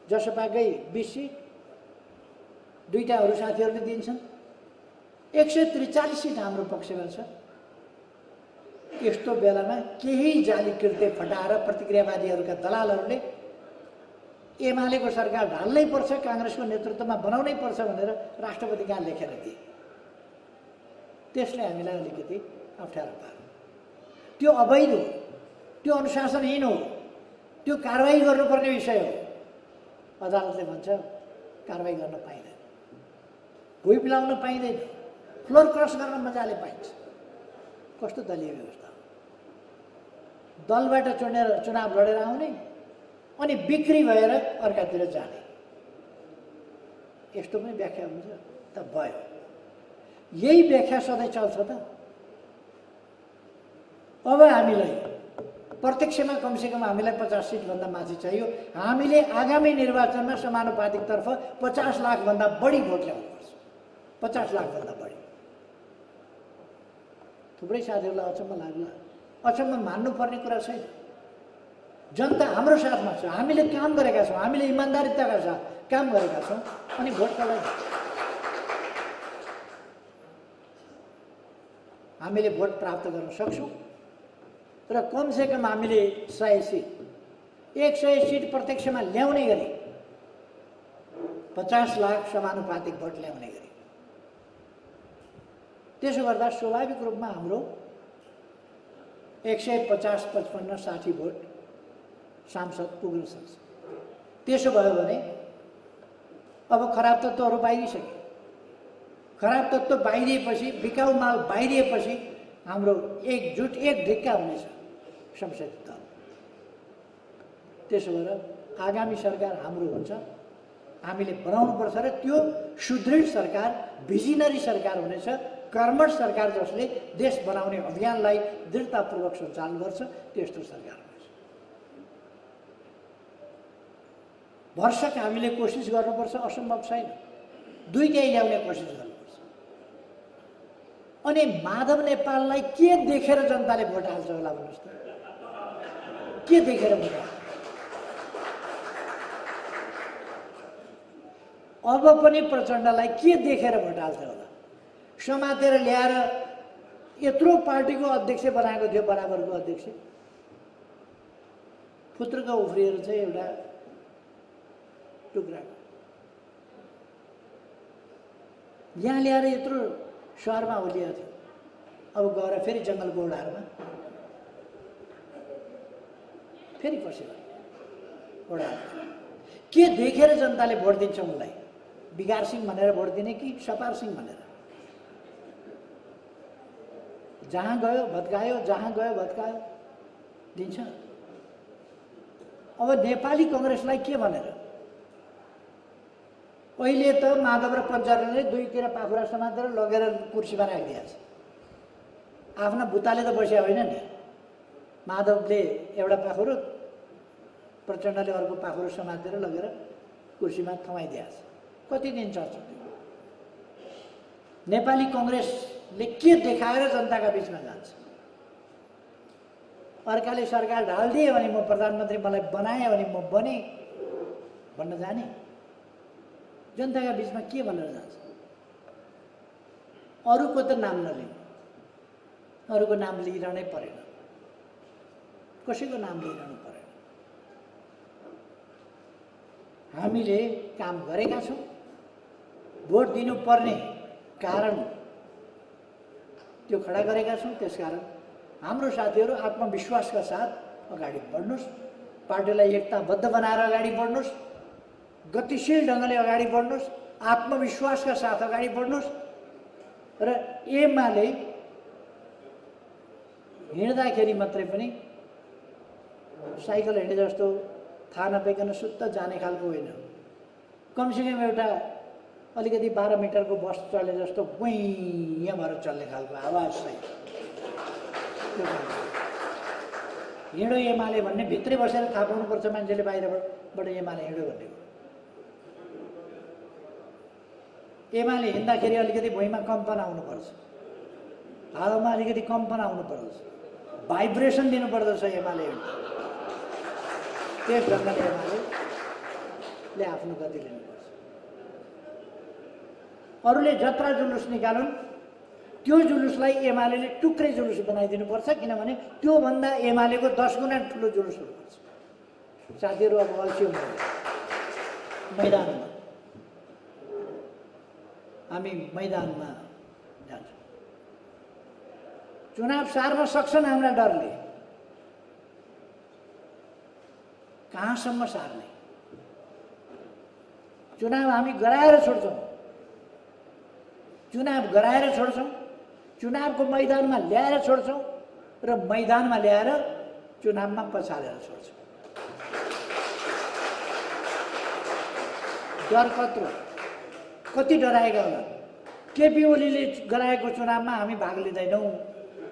जसपाकै 20 सिट, दुईटा अरू साथीहरूले दिन्छन्, 143 सिट हाम्रो पक्षमा छ। यस्तो बेलामा केही जाली कृत्य फटाएर प्रतिक्रियावादीहरूका दलालहरूले एमालेको सरकार ढाल्नै पर्छ, काङ्ग्रेसको नेतृत्वमा बनाउनै पर्छ भनेर राष्ट्रपति कहाँ लेखेर दिए। त्यसले हामीलाई अलिकति अप्ठ्यारो पार्यो। त्यो अवैध हो, त्यो अनुशासनहीन हो, त्यो कारवाही गर्नुपर्ने विषय हो। अदालतले भन्छ कारवाही गर्न पाइँदैन, भुइँ पिलाउन पाइँदैन, फ्लोर क्रस गर्न मजाले पाइन्छ। कस्तो दलीय व्यवस्था हो। दलबाट चुनाव लडेर आउने अनि बिक्री भएर अर्कातिर जाने, यस्तो पनि व्याख्या हुन्छ त भयो। यही व्याख्या सधैँ चल्छ त। अब हामीलाई प्रत्यक्षमा कमसेकम हामीलाई 50 सिटभन्दा माथि चाहियो। हामीले आगामी निर्वाचनमा समानुपातिकतर्फ 50 लाखभन्दा बढी भोट ल्याउनुपर्छ, 50 लाखभन्दा बढी। थुप्रै साथीहरूलाई अचम्म लाग्ला, अचम्म मान्नुपर्ने कुरा छैन। जनता हाम्रो साथमा छ, हामीले काम गरेका छौँ, हामीले इमान्दारिताका साथ काम गरेका छौँ, अनि भोटका लागि हामीले भोट प्राप्त गर्न सक्छौँ। र कमसेकम हामीले 100 सिट, 100 सिट प्रत्यक्षमा ल्याउने गरी 50 लाख समानुपातिक भोट ल्याउने गरी। त्यसो गर्दा स्वाभाविक रूपमा हाम्रो 150, 55, 60 भोट सांसद पुग्न सक्छ। त्यसो भयो भने अब खराब तत्त्वहरू बाहिरिसके। खराब तत्त्व बाहिरिएपछि, बिकाउ माल बाहिरिएपछि हाम्रो एकजुट, एक ढिक्का हुनेछ संसदीय दल। त्यसो भएर आगामी सरकार हाम्रो हुन्छ, हामीले बनाउनुपर्छ र त्यो सुदृढ सरकार, भिजनरी सरकार हुनेछ, कर्मठ सरकार जसले देश बनाउने अभियानलाई दृढतापूर्वक सञ्चालन गर्छ, त्यस्तो सरकार हुनेछ। भरसक हामीले कोसिस गर्नुपर्छ, असम्भव छैन, दुईटै ल्याउने कोसिस गर्नुपर्छ। अनि माधव नेपाललाई के देखेर जनताले भोट हाल्छ होला भन्नुहोस् त? के देखेर भोट हाल्छ? अब पनि प्रचण्डलाई के देखेर भोट हाल्छ होला? समातेर ल्याएर यत्रो पार्टीको अध्यक्ष बनाएको थियो, बराबरको अध्यक्ष, पुत्रको उफ्रिएर चाहिँ एउटा टुक्रा, यहाँ ल्याएर यत्रो सहरमा ओलिएको थियो, अब गएर फेरि जङ्गलको ओडारमा फेरि पस्यो ओडा। के देखेर जनताले भोट दिन्छ उनलाई? बिगार सिंह भनेर भोट दिने कि सपार सिंह भनेर? जहाँ गयो भत्कायो, जहाँ गयो भत्कायो, दिन्छ। अब नेपाली कङ्ग्रेसलाई के भनेर? अहिले त माधव र पञ्चालले दुईतिर पाखुरा समातेर लगेर कुर्सीमा राखिदिएको छ। आफ्ना बुताले त बस्या होइन नि, माधवले एउटा पाखुरो, प्रचण्डले अर्को पाखुरो समातेर लगेर कुर्सीमा थमाइदिएछ। कति दिन चल्छ? नेपाली कङ्ग्रेसले के देखाएर जनताका बिचमा जान्छ? अर्काले सरकार ढालिदिए भने म प्रधानमन्त्री, मलाई बनाए भने म बने भन्न जाने? जनताका बिचमा के भनेर जान्छ? अरूको त नाम नलिउँ, अरूको नाम लिइरहनै परेन, कसैको नाम लिइरहनु परेन। हामीले काम गरेका छौँ, भोट दिनुपर्ने कारण त्यो खडा गरेका छौँ। त्यसकारण हाम्रो साथीहरू आत्मविश्वासका साथ अगाडि बढ्नुहोस्, पार्टीलाई एकताबद्ध बनाएर अगाडि बढ्नुहोस्, गतिशील ढङ्गले अगाडि बढ्नुहोस्, आत्मविश्वासका साथ अगाडि बढ्नुहोस्। र एमाले हिँड्दाखेरि मात्रै पनि साइकल हिँडे जस्तो थाहा नपाइकन सुत्त जाने खालको होइन। कमसेकम एउटा अलिकति 12 मिटरको बस चले जस्तो गुइँ भएर चल्ने खालको आवाज चाहिँ हिँडो एमाले भन्ने भित्रै बसेर थाहा पाउनुपर्छ मान्छेले, बाहिरबाट एमाले हिँड्यो भन्ने। एमाले हिँड्दाखेरि अलिकति भुइँमा कम्पन आउनुपर्छ, हावामा अलिकति कम्पन आउनुपर्छ, भाइब्रेसन दिनुपर्दछ एमाले हिँड्दा। त्यस ढङ्गले एमाले आफ्नो गति लिनुपर्छ। अरूले जत्रा जुलुस निकालुन्, त्यो जुलुसलाई एमाले टुक्रै जुलुस बनाइदिनुपर्छ, किनभने त्योभन्दा एमालेको 10 गुणा ठुलो जुलुस हुनुपर्छ। साथीहरू अब अल्छी हुनुहुन्छ, मैदानमा हामी मैदानमा जान्छौँ। चुनाव सार्न सक्छन् हाम्रा डरले, कहाँसम्म सार्ने? चुनाव हामी गराएर छोड्छौँ, चुनाव गराएर छोड्छौँ, चुनावको मैदानमा ल्याएर छोड्छौँ र मैदानमा ल्याएर चुनावमा पछालेर छोड्छौँ। डर कत्रो, कति डराएका होला। केपी ओलीले गराएको चुनावमा हामी भाग लिँदैनौँ,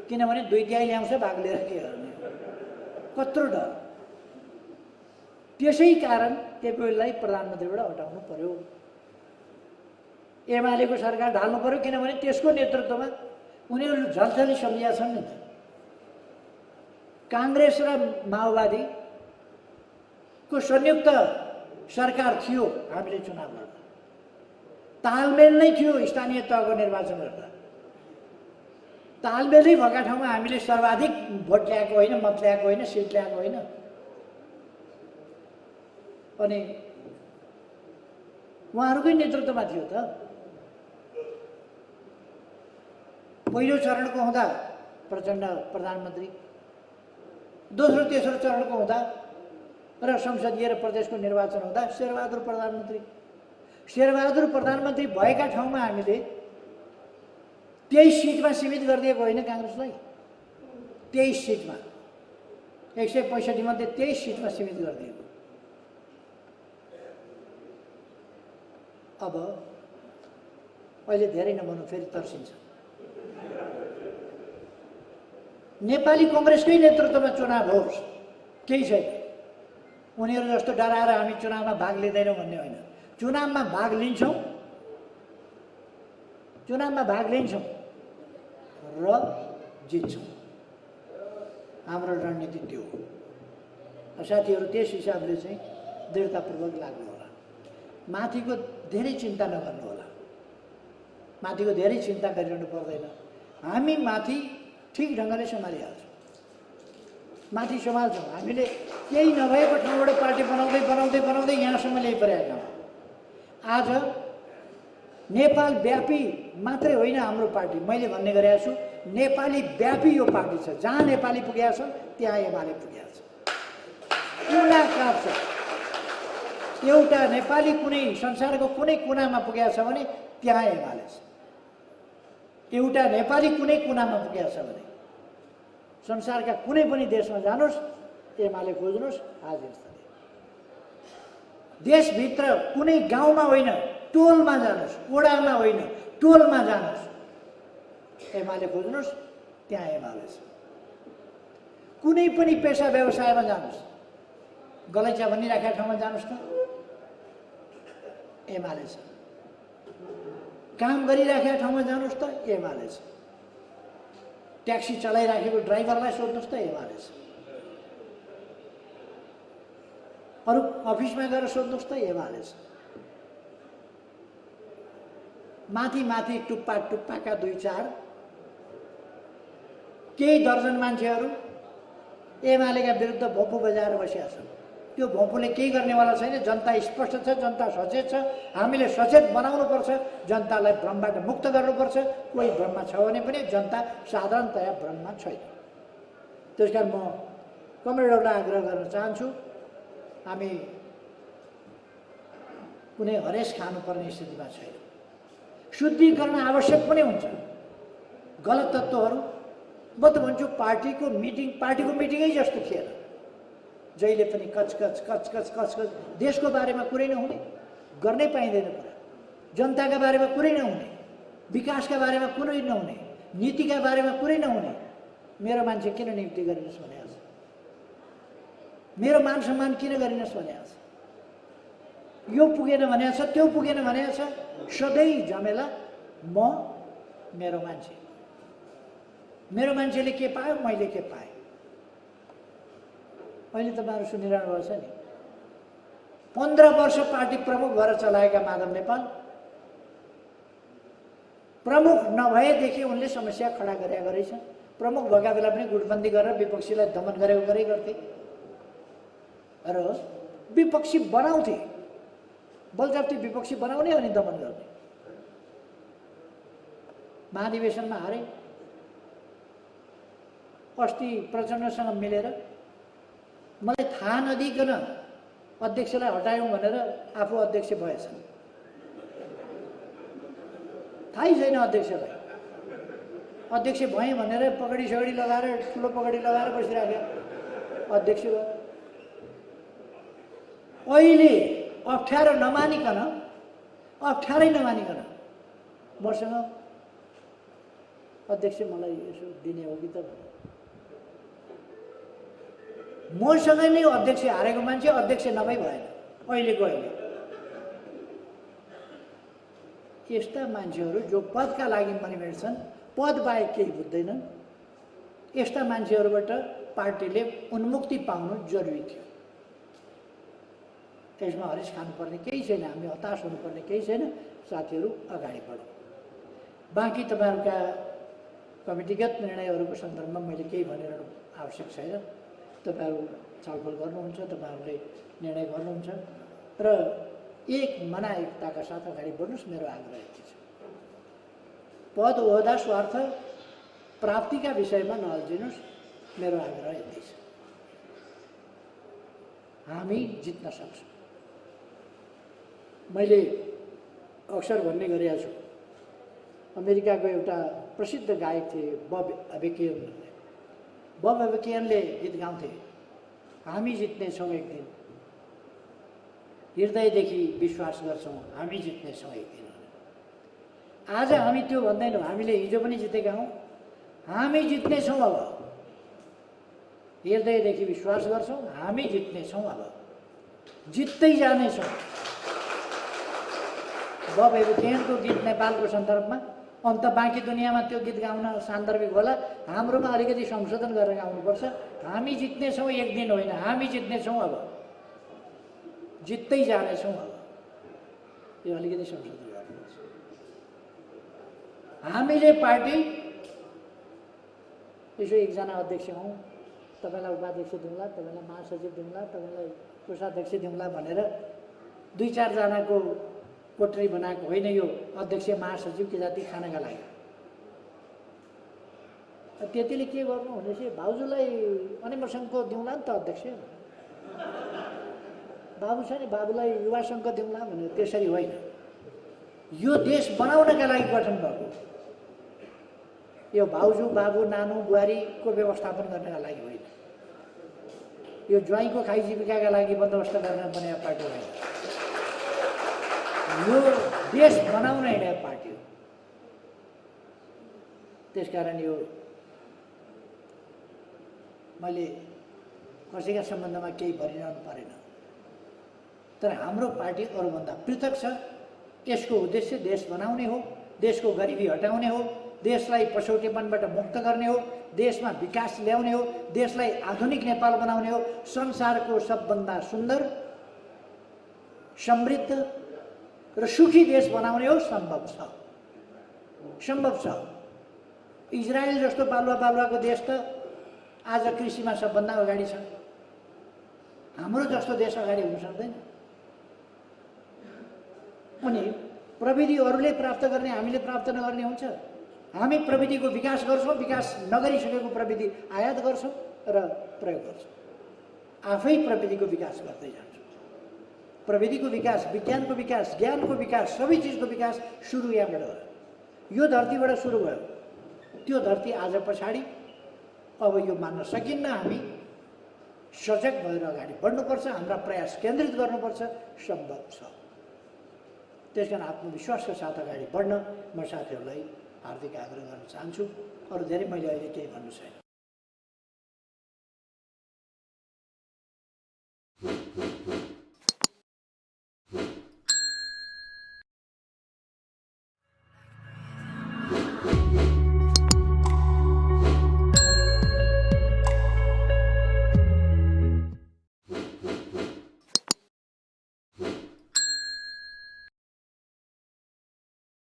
किनभने 2/3 ल्याउँछ, भाग लिएर के गर्ने? कत्रो डर। त्यसै कारण केपी ओलीलाई प्रधानमन्त्रीबाट हटाउनु पर्यो, एमालेको सरकार ढाल्नु पर्यो, किनभने त्यसको नेतृत्वमा उनीहरू झल्झली सम्झिया छन् नि त। काङ्ग्रेस र माओवादीको संयुक्त सरकार थियो, हामीले चुनाव लड्दा तालमेल नै थियो। स्थानीय तहको निर्वाचन गर्दा तालमेलै भएका ठाउँमा हामीले सर्वाधिक भोट ल्याएको होइन, मत ल्याएको होइन, सिट ल्याएको होइन। अनि उहाँहरूकै नेतृत्वमा थियो त। पहिलो चरणको हुँदा प्रचण्ड प्रधानमन्त्री, दोस्रो तेस्रो चरणको हुँदा र संसदीय र प्रदेशको निर्वाचन हुँदा शेरबहादुर प्रधानमन्त्री। शेरबहादुर प्रधानमन्त्री भएका ठाउँमा हामीले 23 सिटमा सीमित गरिदिएको होइन काङ्ग्रेसलाई। 23 सिटमा, 165 मध्ये 23 सिटमा सीमित गरिदिएको। अब अहिले धेरै नभन्नु, फेरि तर्सिन्छ। नेपाली कङ्ग्रेसकै नेतृत्वमा चुनाव होस्, केही छैन। उनीहरू जस्तो डराएर हामी चुनावमा भाग लिँदैनौँ भन्ने होइन। चुनावमा भाग लिन्छौँ, चुनावमा भाग लिन्छौँ र जित्छौँ। हाम्रो रणनीति त्यो हो। साथीहरू त्यस हिसाबले चाहिँ दृढतापूर्वक लाग्नु होला। माथिको धेरै चिन्ता नगर्नु होला, माथिको धेरै चिन्ता गरिरहनु पर्दैन। हामी माथि ठिक ढङ्गले सम्हालिहाल्छौँ, माथि सम्हाल्छौँ। हामीले केही नभएको ठाउँबाट पार्टी बनाउँदै बनाउँदै बनाउँदै यहाँसम्म ल्याइपरेका हौँ। आज नेपाल व्यापी मात्रै होइन हाम्रो पार्टी, मैले भन्ने गरेको छु, नेपाली व्यापी यो पार्टी छ। जहाँ नेपाली पुगेका छन् त्यहाँ एमाले पुगेका छ। कुना काप्छ, एउटा नेपाली कुनै संसारको कुनै कुनामा पुगेको छ भने त्यहाँ एमाले छ। एउटा नेपाली कुनै कुनामा पुगेको छ भने संसारका कुनै पनि देशमा जानुहोस्, एमाले खोज्नुहोस्, हाजिर छ। देशभित्र कुनै गाउँमा होइन, टोलमा जानुहोस्, ओडामा होइन, टोलमा जानुहोस्, एमाले खोज्नुहोस्, त्यहाँ एमाले छ। कुनै पनि पेसा व्यवसायमा जानुहोस्, गलैँचा बनिराखेका ठाउँमा जानुहोस् त एमाले छ, काम गरिराखेका ठाउँमा जानुहोस् त एमाले छ, ट्याक्सी चलाइराखेको ड्राइभरलाई सोध्नुहोस् त एमाले छ, अरू अफिसमा गएर सोध्नुहोस् त एमाले छ। माथि माथि टुप्पा टुप्पाका 2-4 केही दर्जन मान्छेहरू एमालेका विरुद्ध भोपु बजाएर बसिया छन्। त्यो भोपुले केही गर्नेवाला छैन। जनता स्पष्ट छ, जनता सचेत छ। हामीले सचेत बनाउनुपर्छ, जनतालाई भ्रमबाट मुक्त गर्नुपर्छ। कोही भ्रममा छ भने पनि जनता साधारणतया भ्रममा छैन। त्यसकारण म कमरेडहरूलाई आग्रह गर्न चाहन्छु, हामी कुनै हरेस खानुपर्ने स्थितिमा छैन। शुद्धिकरण आवश्यक पनि हुन्छ। गलत तत्त्वहरू, म त भन्छु पार्टीको मिटिङै जस्तो थिएन। जहिले पनि कचकच कचकच कचकच, देशको बारेमा कुरै नहुने, गर्नै पाइँदैन कुरा, जनताका बारेमा कुरै नहुने, विकासका बारेमा कुरै नहुने, नीतिका बारेमा कुरै नहुने। मेरो मान्छे किन नियुक्ति गरिनुहोस् भने आज, मेरो मान सम्मान किन गरिनुहोस् भने आज, यो पुगेन भने छ, त्यो पुगेन भने छ। सधैँ झमेला म, मेरो मान्छेले के पायो, मैले के पाएँ। अहिले तपाईँहरू सुनिरहनु भएको छ नि, 15 वर्ष पार्टी प्रमुख भएर चलाएका माधव नेपाल प्रमुख नभएदेखि उनले समस्या खडा गरेछ। प्रमुख भएका बेला पनि गुटबन्दी गरेर विपक्षीलाई दमन गरे गर्थे र विपक्षी बनाउँथे, बलजफ्ती विपक्षी बनाउने अनि दमन गर्ने। महाधिवेशनमा हारे, अस्ति प्रचण्डसँग मिलेर मलाई थाहा नदिकन अध्यक्षलाई हटायौँ भनेर आफू अध्यक्ष भएछन्। थाहै छैन अध्यक्षलाई, अध्यक्ष भएँ भनेर पगडी सगडी लगाएर, ठुलो पगडी लगाएर बसिराख्यो अध्यक्ष भयो। अहिले अप्ठ्यारै नमानिकन मसँग अध्यक्ष मलाई यसो दिने हो कि त, मसँग नै अध्यक्ष हारेको मान्छे अध्यक्ष नभई भएन अहिलेको अहिले। यस्ता मान्छेहरू जो पदका लागि मरिमेट्छन्, पद बाहेक केही बुझ्दैनन्, यस्ता मान्छेहरूबाट पार्टीले उन्मुक्ति पाउनु जरुरी थियो। त्यसमा हरेस खानुपर्ने केही छैन, हामी हताश हुनुपर्ने केही छैन। साथीहरू अगाडि बढौँ। बाँकी तपाईँहरूका कमिटीगत निर्णयहरूको सन्दर्भमा मैले केही भनेर आवश्यक छैन। तपाईँहरू छलफल गर्नुहुन्छ, तपाईँहरूले निर्णय गर्नुहुन्छ र एक मना एकताका साथ अगाडि बढ्नुहोस्। मेरो आग्रह यति छ, पद ओहदा स्वार्थ प्राप्तिका विषयमा नअल्झिनुहोस्। मेरो आग्रह यति छ, हामी जित्न सक्छौँ। मैले अक्सर भन्ने गरेका छु, अमेरिकाको एउटा प्रसिद्ध गायक थिए बब एबेकियन भन्ने। बब एबेकियनले गीत गाउँथे, हामी जित्नेछौँ एक दिन, हृदयदेखि विश्वास गर्छौँ हामी जित्नेछौँ एक दिन। आज हामी त्यो भन्दैनौँ, हामीले हिजो पनि जितेका हौँ, हामी जित्नेछौँ। अब हृदयदेखि विश्वास गर्छौँ हामी जित्नेछौँ, अब जित्दै जानेछौँ। बब एबेकियनको गीत नेपालको सन्दर्भमा, अन्त बाँकी दुनियाँमा त्यो गीत गाउन सान्दर्भिक होला, हाम्रोमा अलिकति संशोधन गरेर गाउनुपर्छ। हामी जित्नेछौँ एक दिन होइन, हामी जित्नेछौँ, अब जित्दै जानेछौँ। अब यो अलिकति संशोधन गर्नुपर्छ। हामीले पार्टी यसो एकजना अध्यक्ष हौँ, तपाईँलाई उपाध्यक्ष दिउँला, तपाईँलाई महासचिव दिउँला, तपाईँलाई कोषाध्यक्ष दिउँला भनेर 2-4 जनाको कोठरी बनाएको होइन यो अध्यक्ष महासचिव के जाति खानका लागि। त्यतिले के गर्नु भनेपछि भाउजूलाई अनिमसङ्घको दिउँला नि त अध्यक्ष, बाबु छ नि बाबुलाई युवा सङ्घको दिउँला भनेर, त्यसरी होइन। यो देश बनाउनका लागि गठन भएको, यो भाउजू बाबु नानु बुहारीको व्यवस्थापन गर्नका लागि होइन, यो ज्वाइँको खाइ जीविकाका लागि बन्दोबस्त गर्न बनेको पार्टी होइन, यो देश बनाउन हिँडेको पार्टी हो। त्यसकारण यो मैले कसैका सम्बन्धमा केही भनिरहनु परेन। तर हाम्रो पार्टी अरूभन्दा पृथक छ। त्यसको उद्देश्य देश बनाउने हो, देशको गरिबी हटाउने हो, देशलाई पछौटेपनबाट मुक्त गर्ने हो, देशमा विकास ल्याउने हो, देशलाई आधुनिक नेपाल बनाउने हो, संसारको सबभन्दा सुन्दर, समृद्ध र सुखी देश बनाउने हो। सम्भव छ, सम्भव छ। इजरायल जस्तो बालुवाको देश त आज कृषिमा सबभन्दा अगाडि छ। हाम्रो जस्तो देश अगाडि हुन सक्दैन। अनि प्रविधि अरूले प्राप्त गर्ने, हामीले प्राप्त नगर्ने हुन्छ। हामी प्रविधिको विकास गर्छौँ, विकास नगरिसकेको प्रविधि आयात गर्छौँ र प्रयोग गर्छौँ। आफै प्रविधिको विकास गर्दै जान्छौँ। प्रविधिको विकास, विज्ञानको विकास, ज्ञानको विकास, सबै चिजको विकास सुरु यहाँबाट भयो। यो धरतीबाट सुरु भयो। त्यो धरती आज पछाडि अब यो मान्न सकिन्न। हामी सजग भएर अगाडि बढ्नुपर्छ, हाम्रा प्रयास केन्द्रित गर्नुपर्छ। सम्भव छ। त्यसकारण आत्मविश्वासका साथ अगाडि बढ्न म साथीहरूलाई हार्दिक आग्रह गर्न चाहन्छु। अरू धेरै मैले अहिले केही भन्नु छैन।